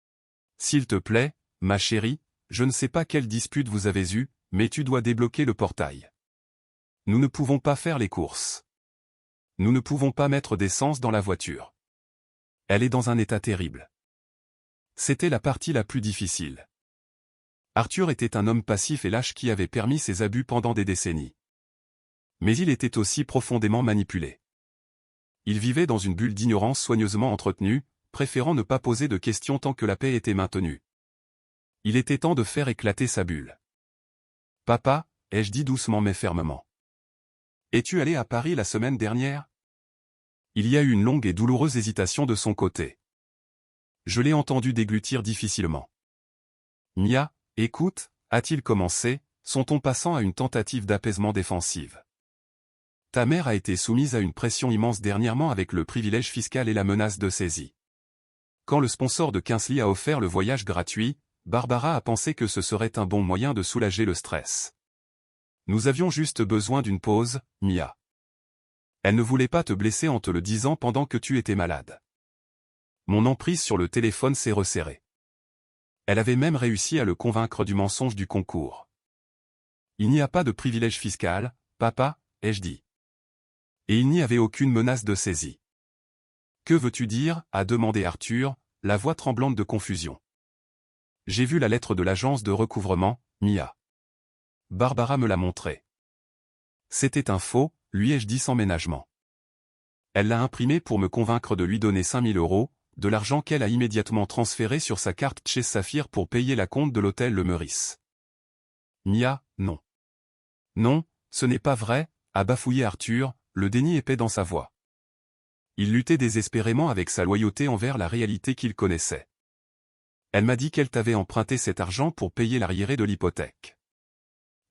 « S'il te plaît, ma chérie, je ne sais pas quelle dispute vous avez eue, mais tu dois débloquer le portail. Nous ne pouvons pas faire les courses. Nous ne pouvons pas mettre d'essence dans la voiture. Elle est dans un état terrible. » C'était la partie la plus difficile. Arthur était un homme passif et lâche qui avait permis ses abus pendant des décennies. Mais il était aussi profondément manipulé. Il vivait dans une bulle d'ignorance soigneusement entretenue, préférant ne pas poser de questions tant que la paix était maintenue. Il était temps de faire éclater sa bulle. « Papa, » ai-je dit doucement mais fermement. « Es-tu allé à Paris la semaine dernière ?» Il y a eu une longue et douloureuse hésitation de son côté. Je l'ai entendu déglutir difficilement. « Mia, écoute, » a-t-il commencé, son ton passant à une tentative d'apaisement défensive. Ta mère a été soumise à une pression immense dernièrement avec le privilège fiscal et la menace de saisie. Quand le sponsor de Kingsley a offert le voyage gratuit, Barbara a pensé que ce serait un bon moyen de soulager le stress. Nous avions juste besoin d'une pause, Mia. Elle ne voulait pas te blesser en te le disant pendant que tu étais malade. Mon emprise sur le téléphone s'est resserrée. Elle avait même réussi à le convaincre du mensonge du concours. Il n'y a pas de privilège fiscal, papa, ai-je dit. Et il n'y avait aucune menace de saisie. Que veux-tu dire, a demandé Arthur, la voix tremblante de confusion. J'ai vu la lettre de l'agence de recouvrement, Mia. Barbara me l'a montrée. C'était un faux, lui ai-je dit sans ménagement. Elle l'a imprimé pour me convaincre de lui donner 5 000 €, de l'argent qu'elle a immédiatement transféré sur sa carte chez Saphir pour payer la compte de l'hôtel Le Meurice. Mia, non. Non, ce n'est pas vrai, a bafouillé Arthur, le déni épais dans sa voix. Il luttait désespérément avec sa loyauté envers la réalité qu'il connaissait. Elle m'a dit qu'elle t'avait emprunté cet argent pour payer l'arriéré de l'hypothèque.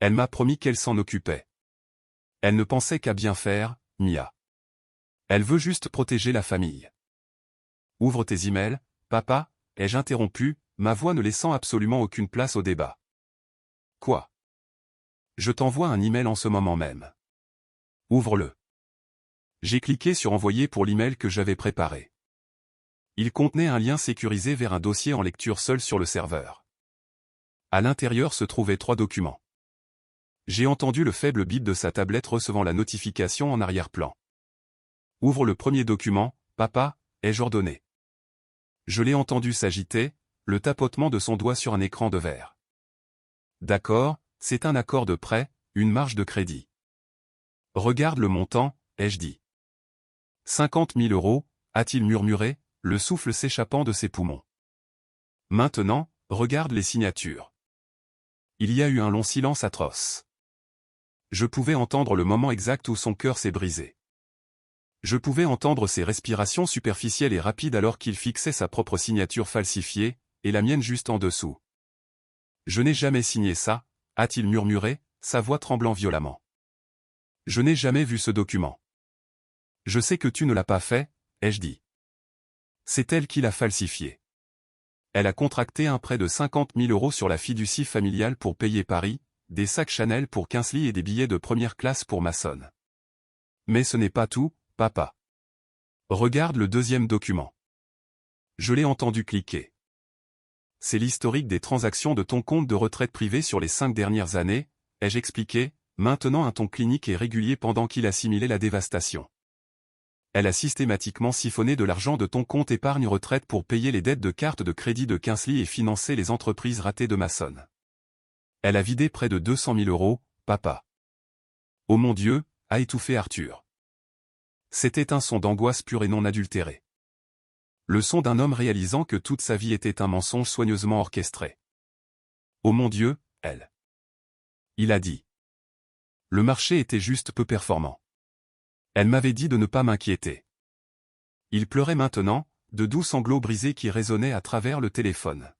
Elle m'a promis qu'elle s'en occupait. Elle ne pensait qu'à bien faire, Mia. Elle veut juste protéger la famille. Ouvre tes emails, papa, ai-je interrompu, ma voix ne laissant absolument aucune place au débat. Quoi? Je t'envoie un email en ce moment même. Ouvre-le. J'ai cliqué sur envoyer pour l'email que j'avais préparé. Il contenait un lien sécurisé vers un dossier en lecture seul sur le serveur. À l'intérieur se trouvaient 3 documents. J'ai entendu le faible bip de sa tablette recevant la notification en arrière-plan. Ouvre le premier document, papa, ai-je ordonné. Je l'ai entendu s'agiter, le tapotement de son doigt sur un écran de verre. D'accord, c'est un accord de prêt, une marge de crédit. Regarde le montant, ai-je dit. 50 000 euros, a-t-il murmuré, le souffle s'échappant de ses poumons. Maintenant, regarde les signatures. Il y a eu un long silence atroce. Je pouvais entendre le moment exact où son cœur s'est brisé. Je pouvais entendre ses respirations superficielles et rapides alors qu'il fixait sa propre signature falsifiée, et la mienne juste en dessous. Je n'ai jamais signé ça, a-t-il murmuré, sa voix tremblant violemment. Je n'ai jamais vu ce document. Je sais que tu ne l'as pas fait, ai-je dit. C'est elle qui l'a falsifié. Elle a contracté un prêt de 50 000 euros sur la fiducie familiale pour payer Paris, des sacs Chanel pour Kinsley et des billets de première classe pour Mason. Mais ce n'est pas tout, papa. Regarde le deuxième document. Je l'ai entendu cliquer. C'est l'historique des transactions de ton compte de retraite privée sur les 5 dernières années, ai-je expliqué, maintenant un ton clinique et régulier pendant qu'il assimilait la dévastation. Elle a systématiquement siphonné de l'argent de ton compte épargne retraite pour payer les dettes de carte de crédit de Kinsley et financer les entreprises ratées de Mason. Elle a vidé près de 200 000 euros, papa. Oh mon Dieu, a étouffé Arthur. C'était un son d'angoisse pure et non adultéré. Le son d'un homme réalisant que toute sa vie était un mensonge soigneusement orchestré. Oh mon Dieu, elle. Il a dit. Le marché était juste peu performant. Elle m'avait dit de ne pas m'inquiéter. Il pleurait maintenant, de doux sanglots brisés qui résonnaient à travers le téléphone.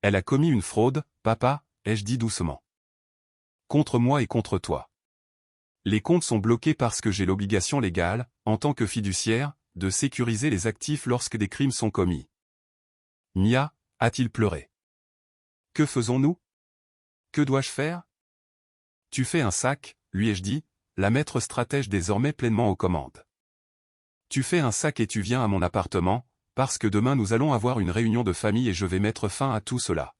Elle a commis une fraude, papa, ai-je dit doucement. Contre moi et contre toi. Les comptes sont bloqués parce que j'ai l'obligation légale, en tant que fiduciaire, de sécuriser les actifs lorsque des crimes sont commis. Mia, a-t-il pleuré. Que faisons-nous? Que dois-je faire? Tu fais un sac, lui ai-je dit, la maître stratège désormais pleinement aux commandes. Tu fais un sac et tu viens à mon appartement, parce que demain nous allons avoir une réunion de famille et je vais mettre fin à tout cela.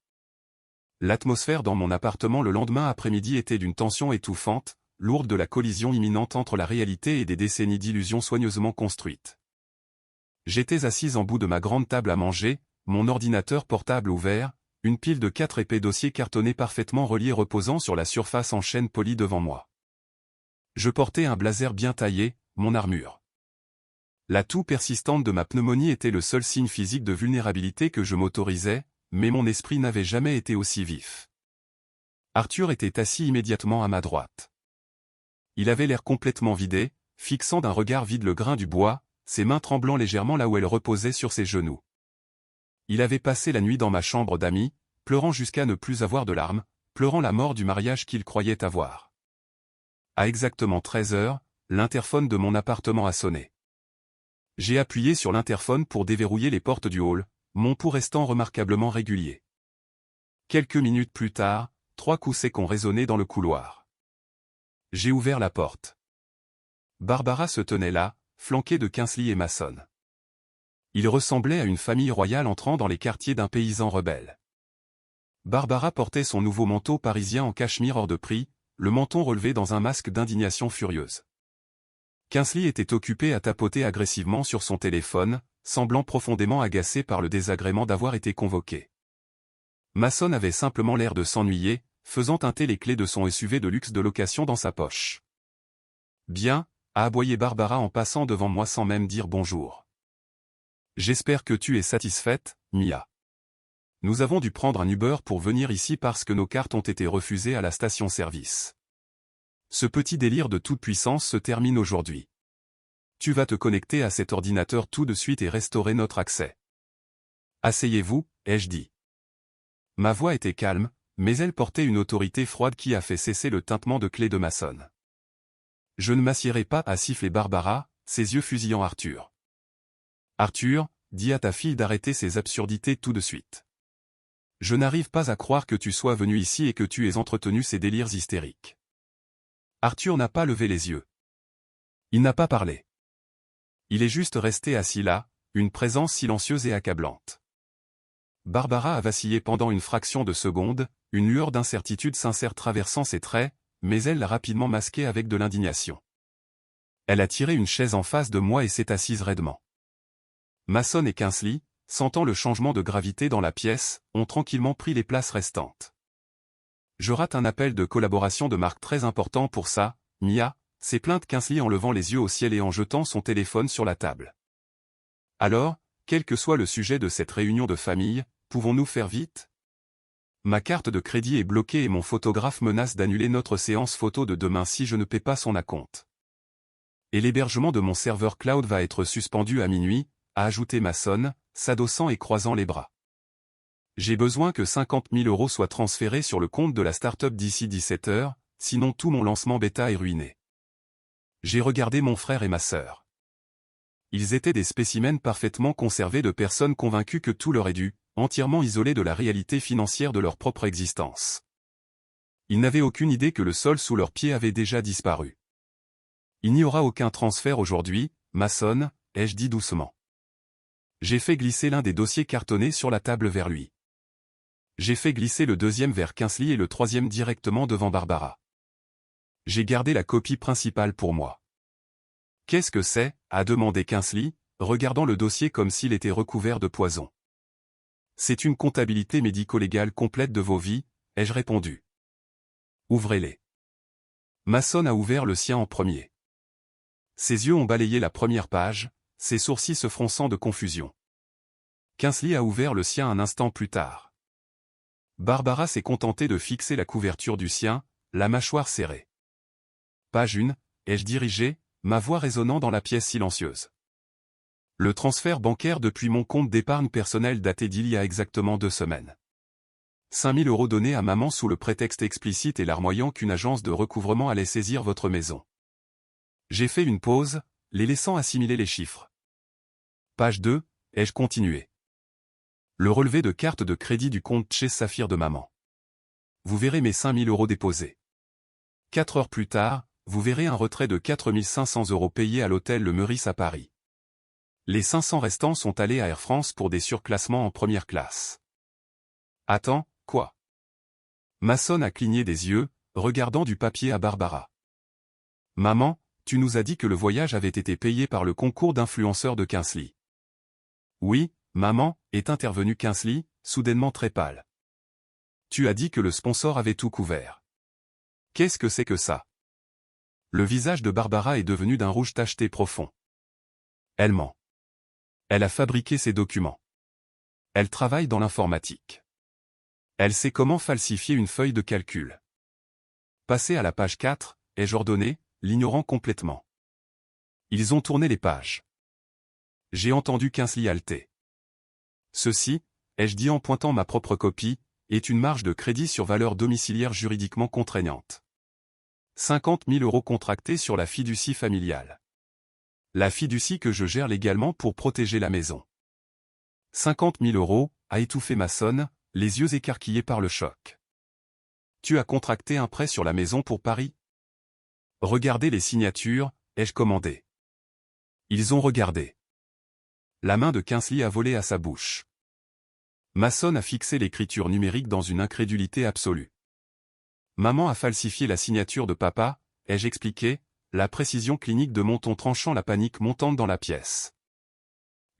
L'atmosphère dans mon appartement le lendemain après-midi était d'une tension étouffante, lourde de la collision imminente entre la réalité et des décennies d'illusions soigneusement construites. J'étais assise en bout de ma grande table à manger, mon ordinateur portable ouvert, une pile de 4 épais dossiers cartonnés parfaitement reliés reposant sur la surface en chêne polie devant moi. Je portais un blazer bien taillé, mon armure. La toux persistante de ma pneumonie était le seul signe physique de vulnérabilité que je m'autorisais, mais mon esprit n'avait jamais été aussi vif. Arthur était assis immédiatement à ma droite. Il avait l'air complètement vidé, fixant d'un regard vide le grain du bois, ses mains tremblant légèrement là où elles reposaient sur ses genoux. Il avait passé la nuit dans ma chambre d'amis, pleurant jusqu'à ne plus avoir de larmes, pleurant la mort du mariage qu'il croyait avoir. À exactement 13 heures, l'interphone de mon appartement a sonné. J'ai appuyé sur l'interphone pour déverrouiller les portes du hall, mon pouls restant remarquablement régulier. Quelques minutes plus tard, 3 coups secs ont résonné dans le couloir. J'ai ouvert la porte. Barbara se tenait là, flanquée de Kinsley et Mason. Il ressemblait à une famille royale entrant dans les quartiers d'un paysan rebelle. Barbara portait son nouveau manteau parisien en cachemire hors de prix, le menton relevé dans un masque d'indignation furieuse. Kinsley était occupé à tapoter agressivement sur son téléphone, semblant profondément agacé par le désagrément d'avoir été convoqué. Mason avait simplement l'air de s'ennuyer, faisant teinter les clés de son SUV de luxe de location dans sa poche. « Bien », a aboyé Barbara en passant devant moi sans même dire bonjour. « J'espère que tu es satisfaite, Mia. Nous avons dû prendre un Uber pour venir ici parce que nos cartes ont été refusées à la station-service. Ce petit délire de toute puissance se termine aujourd'hui. Tu vas te connecter à cet ordinateur tout de suite et restaurer notre accès. Asseyez-vous, ai-je dit. Ma voix était calme, mais elle portait une autorité froide qui a fait cesser le tintement de clé de Mason. Je ne m'assierai pas, a sifflé Barbara, ses yeux fusillant Arthur. Arthur, dis à ta fille d'arrêter ces absurdités tout de suite. Je n'arrive pas à croire que tu sois venu ici et que tu aies entretenu ces délires hystériques. Arthur n'a pas levé les yeux. Il n'a pas parlé. Il est juste resté assis là, une présence silencieuse et accablante. Barbara a vacillé pendant une fraction de seconde, une lueur d'incertitude sincère traversant ses traits, mais elle l'a rapidement masquée avec de l'indignation. Elle a tiré une chaise en face de moi et s'est assise raidement. Mason et Kingsley, sentant le changement de gravité dans la pièce, ont tranquillement pris les places restantes. Je rate un appel de collaboration de marque très important pour ça, Mia, s'est plainte Kingsley en levant les yeux au ciel et en jetant son téléphone sur la table. Alors, quel que soit le sujet de cette réunion de famille, pouvons-nous faire vite? Ma carte de crédit est bloquée et mon photographe menace d'annuler notre séance photo de demain si je ne paie pas son acompte. Et l'hébergement de mon serveur cloud va être suspendu à minuit, a ajouté Mason, s'adossant et croisant les bras. J'ai besoin que 50 000 € soient transférés sur le compte de la start-up d'ici 17 heures, sinon tout mon lancement bêta est ruiné. J'ai regardé mon frère et ma sœur. Ils étaient des spécimens parfaitement conservés de personnes convaincues que tout leur est dû, entièrement isolés de la réalité financière de leur propre existence. Ils n'avaient aucune idée que le sol sous leurs pieds avait déjà disparu. Il n'y aura aucun transfert aujourd'hui, Mason, ai-je dit doucement. J'ai fait glisser l'un des dossiers cartonnés sur la table vers lui. J'ai fait glisser le deuxième vers Kingsley et le troisième directement devant Barbara. J'ai gardé la copie principale pour moi. Qu'est-ce que c'est? A demandé Kingsley, regardant le dossier comme s'il était recouvert de poison. C'est une comptabilité médico-légale complète de vos vies, ai-je répondu. Ouvrez-les. Mason a ouvert le sien en premier. Ses yeux ont balayé la première page, ses sourcils se fronçant de confusion. Kingsley a ouvert le sien un instant plus tard. Barbara s'est contentée de fixer la couverture du sien, la mâchoire serrée. Page 1, ai-je dirigé, ma voix résonnant dans la pièce silencieuse. Le transfert bancaire depuis mon compte d'épargne personnelle daté d'il y a exactement 2 semaines. 5 000 € donnés à maman sous le prétexte explicite et larmoyant qu'une agence de recouvrement allait saisir votre maison. J'ai fait une pause, les laissant assimiler les chiffres. Page 2, ai-je continué. Le relevé de carte de crédit du compte chez Saphir de maman. Vous verrez mes 5 000 € déposés. 4 heures plus tard, vous verrez un retrait de 4 500 € payés à l'hôtel Le Meurice à Paris. Les 500 restants sont allés à Air France pour des surclassements en première classe. Attends, quoi? Mason a cligné des yeux, regardant du papier à Barbara. Maman, tu nous as dit que le voyage avait été payé par le concours d'influenceurs de Kingsley. Oui, maman, est intervenu Kingsley, soudainement très pâle. Tu as dit que le sponsor avait tout couvert. Qu'est-ce que c'est que ça? Le visage de Barbara est devenu d'un rouge tacheté profond. Elle ment. Elle a fabriqué ces documents. Elle travaille dans l'informatique. Elle sait comment falsifier une feuille de calcul. Passez à la page 4, ai-je ordonné, l'ignorant complètement. Ils ont tourné les pages. J'ai entendu Kingsley halter. Ceci, ai-je dit en pointant ma propre copie, est une marge de crédit sur valeur domiciliaire juridiquement contraignante. 50 000 € contractés sur la fiducie familiale. La fiducie que je gère légalement pour protéger la maison. 50 000 €, a étouffé Mason, les yeux écarquillés par le choc. Tu as contracté un prêt sur la maison pour Paris? Regardez les signatures, ai-je commandé. Ils ont regardé. La main de Kingsley a volé à sa bouche. Mason a fixé l'écriture numérique dans une incrédulité absolue. Maman a falsifié la signature de papa, ai-je expliqué, la précision clinique de mon ton tranchant la panique montante dans la pièce.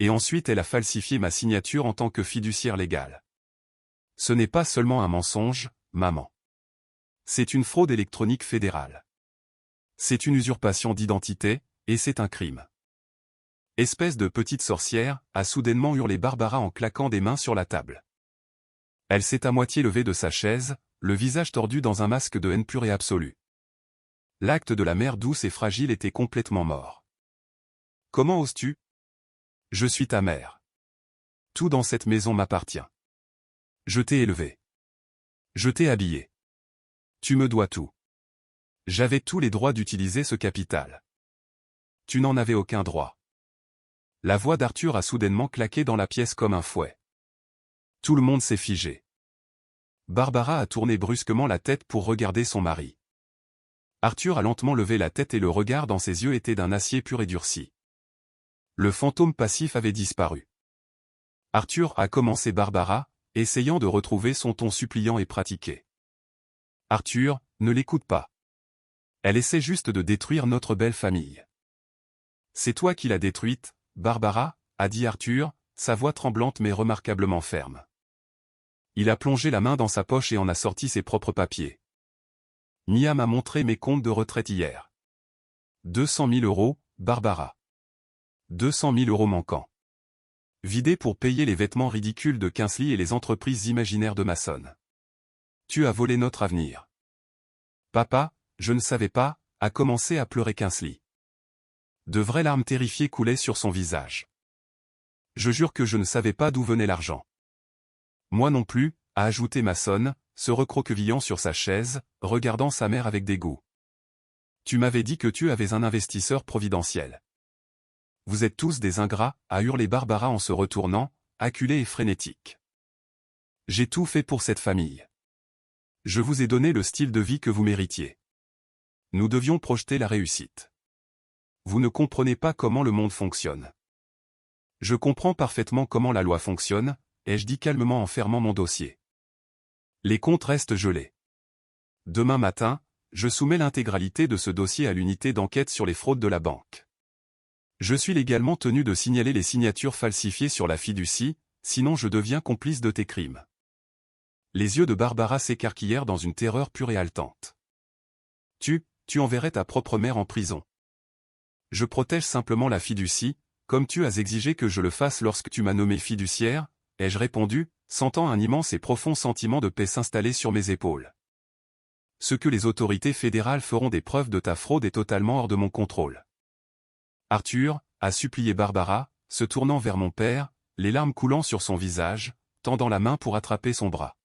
Et ensuite elle a falsifié ma signature en tant que fiduciaire légale. Ce n'est pas seulement un mensonge, maman. C'est une fraude électronique fédérale. C'est une usurpation d'identité, et c'est un crime. Espèce de petite sorcière, a soudainement hurlé Barbara en claquant des mains sur la table. Elle s'est à moitié levée de sa chaise, le visage tordu dans un masque de haine pure et absolue. L'acte de la mère douce et fragile était complètement mort. Comment oses-tu? Je suis ta mère. Tout dans cette maison m'appartient. Je t'ai élevé. Je t'ai habillé. Tu me dois tout. J'avais tous les droits d'utiliser ce capital. Tu n'en avais aucun droit. La voix d'Arthur a soudainement claqué dans la pièce comme un fouet. Tout le monde s'est figé. Barbara a tourné brusquement la tête pour regarder son mari. Arthur a lentement levé la tête et le regard dans ses yeux était d'un acier pur et durci. Le fantôme passif avait disparu. Arthur, a commencé Barbara, essayant de retrouver son ton suppliant et pratiqué. Arthur, ne l'écoute pas. Elle essaie juste de détruire notre belle famille. C'est toi qui l'as détruite, Barbara, a dit Arthur, sa voix tremblante mais remarquablement ferme. Il a plongé la main dans sa poche et en a sorti ses propres papiers. Mia m'a montré mes comptes de retraite hier. 200 000 €, Barbara. 200 000 € manquants. Vidés pour payer les vêtements ridicules de Kingsley et les entreprises imaginaires de Mason. Tu as volé notre avenir. Papa, je ne savais pas, a commencé à pleurer Kingsley. De vraies larmes terrifiées coulaient sur son visage. Je jure que je ne savais pas d'où venait l'argent. Moi non plus, a ajouté Mason, se recroquevillant sur sa chaise, regardant sa mère avec dégoût. Tu m'avais dit que tu avais un investisseur providentiel. Vous êtes tous des ingrats, a hurlé Barbara en se retournant, acculée et frénétique. J'ai tout fait pour cette famille. Je vous ai donné le style de vie que vous méritiez. Nous devions projeter la réussite. Vous ne comprenez pas comment le monde fonctionne. Je comprends parfaitement comment la loi fonctionne, ai-je dit calmement en fermant mon dossier. Les comptes restent gelés. Demain matin, je soumets l'intégralité de ce dossier à l'unité d'enquête sur les fraudes de la banque. Je suis légalement tenu de signaler les signatures falsifiées sur la fiducie, sinon je deviens complice de tes crimes. Les yeux de Barbara s'écarquillèrent dans une terreur pure et haletante. Tu enverrais ta propre mère en prison. Je protège simplement la fiducie, comme tu as exigé que je le fasse lorsque tu m'as nommé fiduciaire, ai-je répondu, sentant un immense et profond sentiment de paix s'installer sur mes épaules. Ce que les autorités fédérales feront des preuves de ta fraude est totalement hors de mon contrôle. Arthur, a supplié Barbara, se tournant vers mon père, les larmes coulant sur son visage, tendant la main pour attraper son bras.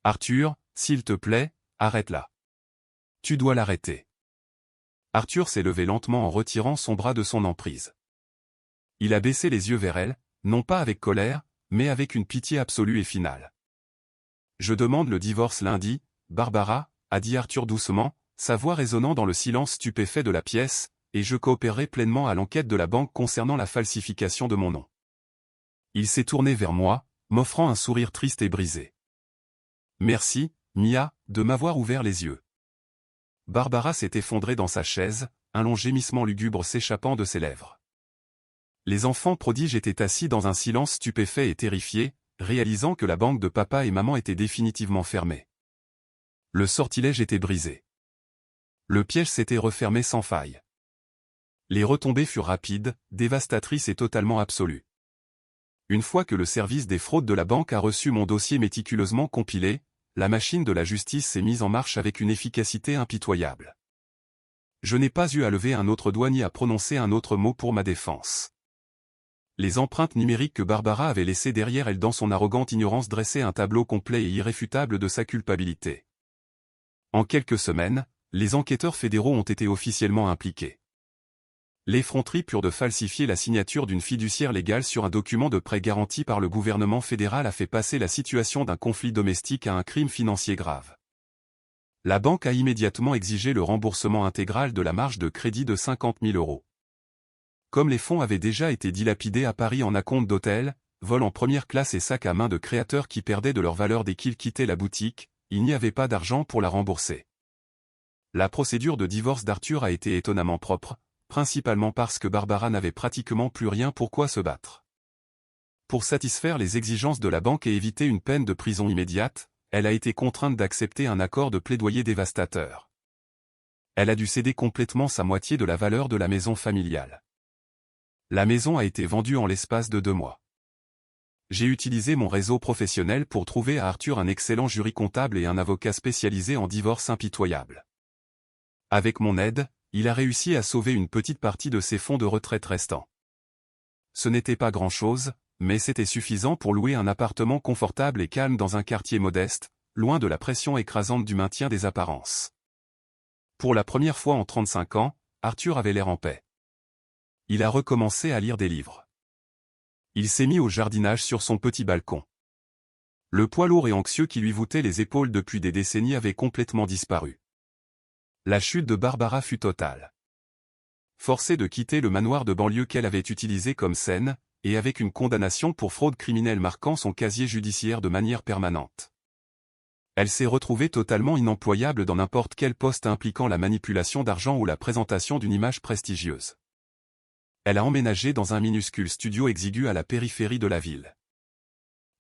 Arthur, s'il te plaît, arrête-la. Tu dois l'arrêter. Arthur s'est levé lentement en retirant son bras de son emprise. Il a baissé les yeux vers elle, non pas avec colère, mais avec une pitié absolue et finale. Je demande le divorce lundi, Barbara, a dit Arthur doucement, sa voix résonnant dans le silence stupéfait de la pièce, et je coopérerai pleinement à l'enquête de la banque concernant la falsification de mon nom. Il s'est tourné vers moi, m'offrant un sourire triste et brisé. Merci, Mia, de m'avoir ouvert les yeux. Barbara s'est effondrée dans sa chaise, un long gémissement lugubre s'échappant de ses lèvres. Les enfants prodiges étaient assis dans un silence stupéfait et terrifié, réalisant que la banque de papa et maman était définitivement fermée. Le sortilège était brisé. Le piège s'était refermé sans faille. Les retombées furent rapides, dévastatrices et totalement absolues. Une fois que le service des fraudes de la banque a reçu mon dossier méticuleusement compilé, la machine de la justice s'est mise en marche avec une efficacité impitoyable. Je n'ai pas eu à lever un autre doigt ni à prononcer un autre mot pour ma défense. Les empreintes numériques que Barbara avait laissées derrière elle dans son arrogante ignorance dressaient un tableau complet et irréfutable de sa culpabilité. En quelques semaines, les enquêteurs fédéraux ont été officiellement impliqués. L'effronterie pure de falsifier la signature d'une fiduciaire légale sur un document de prêt garanti par le gouvernement fédéral a fait passer la situation d'un conflit domestique à un crime financier grave. La banque a immédiatement exigé le remboursement intégral de la marge de crédit de 50 000 €. Comme les fonds avaient déjà été dilapidés à Paris en acompte d'hôtel, vol en première classe et sacs à main de créateurs qui perdaient de leur valeur dès qu'ils quittaient la boutique, il n'y avait pas d'argent pour la rembourser. La procédure de divorce d'Arthur a été étonnamment propre, principalement parce que Barbara n'avait pratiquement plus rien pour quoi se battre. Pour satisfaire les exigences de la banque et éviter une peine de prison immédiate, elle a été contrainte d'accepter un accord de plaidoyer dévastateur. Elle a dû céder complètement sa moitié de la valeur de la maison familiale. La maison a été vendue en l'espace de 2 mois. J'ai utilisé mon réseau professionnel pour trouver à Arthur un excellent jury comptable et un avocat spécialisé en divorce impitoyable. Avec mon aide, il a réussi à sauver une petite partie de ses fonds de retraite restants. Ce n'était pas grand-chose, mais c'était suffisant pour louer un appartement confortable et calme dans un quartier modeste, loin de la pression écrasante du maintien des apparences. Pour la première fois en 35 ans, Arthur avait l'air en paix. Il a recommencé à lire des livres. Il s'est mis au jardinage sur son petit balcon. Le poids lourd et anxieux qui lui voûtait les épaules depuis des décennies avait complètement disparu. La chute de Barbara fut totale. Forcée de quitter le manoir de banlieue qu'elle avait utilisé comme scène, et avec une condamnation pour fraude criminelle marquant son casier judiciaire de manière permanente. Elle s'est retrouvée totalement inemployable dans n'importe quel poste impliquant la manipulation d'argent ou la présentation d'une image prestigieuse. elle a emménagé dans un minuscule studio exigu à la périphérie de la ville.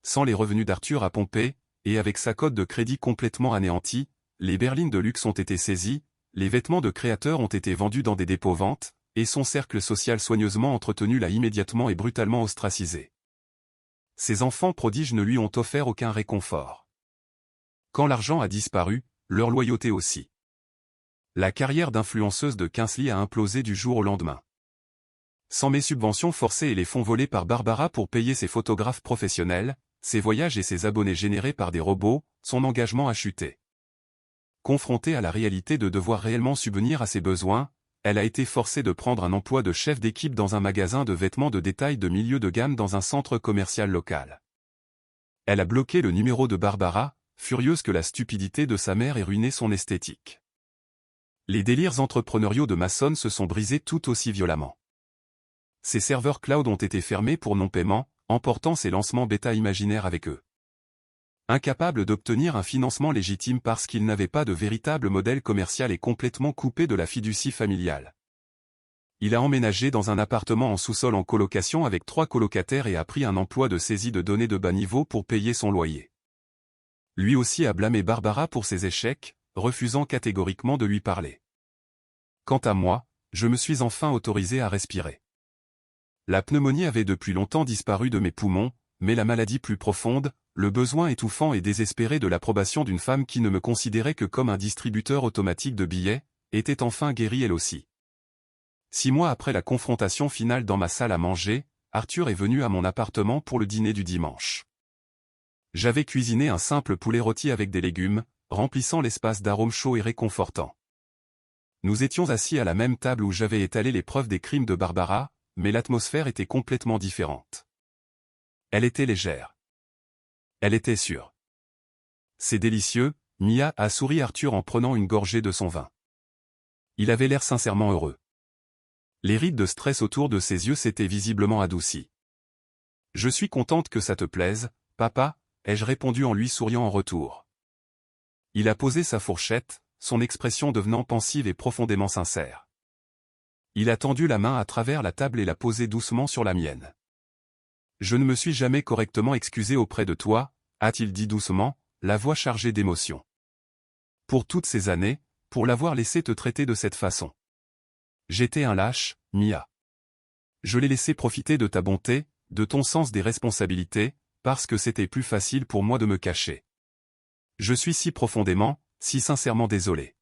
Sans les revenus d'Arthur à pomper, et avec sa cote de crédit complètement anéantie, les berlines de luxe ont été saisies, les vêtements de créateurs ont été vendus dans des dépôts-ventes, et son cercle social soigneusement entretenu l'a immédiatement et brutalement ostracisé. Ses enfants prodiges ne lui ont offert aucun réconfort. Quand l'argent a disparu, leur loyauté aussi. La carrière d'influenceuse de Kingsley a implosé du jour au lendemain. Sans mes subventions forcées et les fonds volés par Barbara pour payer ses photographes professionnels, ses voyages et ses abonnés générés par des robots, son engagement a chuté. Confrontée à la réalité de devoir réellement subvenir à ses besoins, elle a été forcée de prendre un emploi de chef d'équipe dans un magasin de vêtements de détail de milieu de gamme dans un centre commercial local. Elle a bloqué le numéro de Barbara, furieuse que la stupidité de sa mère ait ruiné son esthétique. Les délires entrepreneuriaux de Mason se sont brisés tout aussi violemment. Ses serveurs cloud ont été fermés pour non-paiement, emportant ses lancements bêta imaginaires avec eux. Incapable d'obtenir un financement légitime parce qu'il n'avait pas de véritable modèle commercial et complètement coupé de la fiducie familiale. Il a emménagé dans un appartement en sous-sol en colocation avec 3 colocataires et a pris un emploi de saisie de données de bas niveau pour payer son loyer. Lui aussi a blâmé Barbara pour ses échecs, refusant catégoriquement de lui parler. Quant à moi, je me suis enfin autorisé à respirer. La pneumonie avait depuis longtemps disparu de mes poumons, mais la maladie plus profonde, le besoin étouffant et désespéré de l'approbation d'une femme qui ne me considérait que comme un distributeur automatique de billets, était enfin guéri elle aussi. 6 mois après la confrontation finale dans ma salle à manger, Arthur est venu à mon appartement pour le dîner du dimanche. J'avais cuisiné un simple poulet rôti avec des légumes, remplissant l'espace d'arômes chauds et réconfortants. Nous étions assis à la même table où j'avais étalé les preuves des crimes de Barbara, mais l'atmosphère était complètement différente. Elle était légère. Elle était sûre. C'est délicieux, Mia a souri Arthur en prenant une gorgée de son vin. Il avait l'air sincèrement heureux. Les rides de stress autour de ses yeux s'étaient visiblement adoucies. Je suis contente que ça te plaise, papa, ai-je répondu en lui souriant en retour. Il a posé sa fourchette, son expression devenant pensive et profondément sincère. Il a tendu la main à travers la table et l'a posée doucement sur la mienne. Je ne me suis jamais correctement excusé auprès de toi, a-t-il dit doucement, la voix chargée d'émotion. Pour toutes ces années, pour l'avoir laissé te traiter de cette façon. J'étais un lâche, Mia. Je l'ai laissé profiter de ta bonté, de ton sens des responsabilités, parce que c'était plus facile pour moi de me cacher. Je suis si profondément, si sincèrement désolé.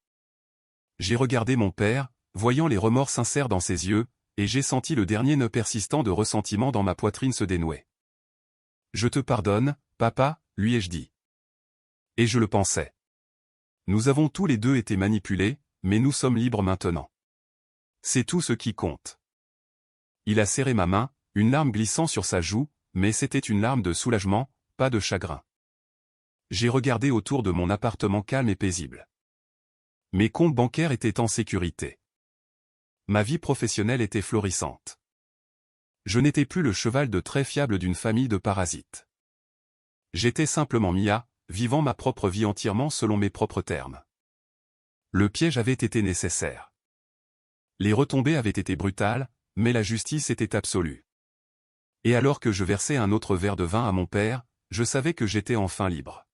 J'ai regardé mon père, voyant les remords sincères dans ses yeux, et j'ai senti le dernier nœud persistant de ressentiment dans ma poitrine se dénouer. Je te pardonne, papa, lui ai-je dit. Et je le pensais. Nous avons tous les deux été manipulés, mais nous sommes libres maintenant. C'est tout ce qui compte. Il a serré ma main, une larme glissant sur sa joue, mais c'était une larme de soulagement, pas de chagrin. J'ai regardé autour de mon appartement calme et paisible. Mes comptes bancaires étaient en sécurité. Ma vie professionnelle était florissante. Je n'étais plus le cheval de trait fiable d'une famille de parasites. J'étais simplement Mia, vivant ma propre vie entièrement selon mes propres termes. Le piège avait été nécessaire. Les retombées avaient été brutales, mais la justice était absolue. Et alors que je versais un autre verre de vin à mon père, je savais que j'étais enfin libre.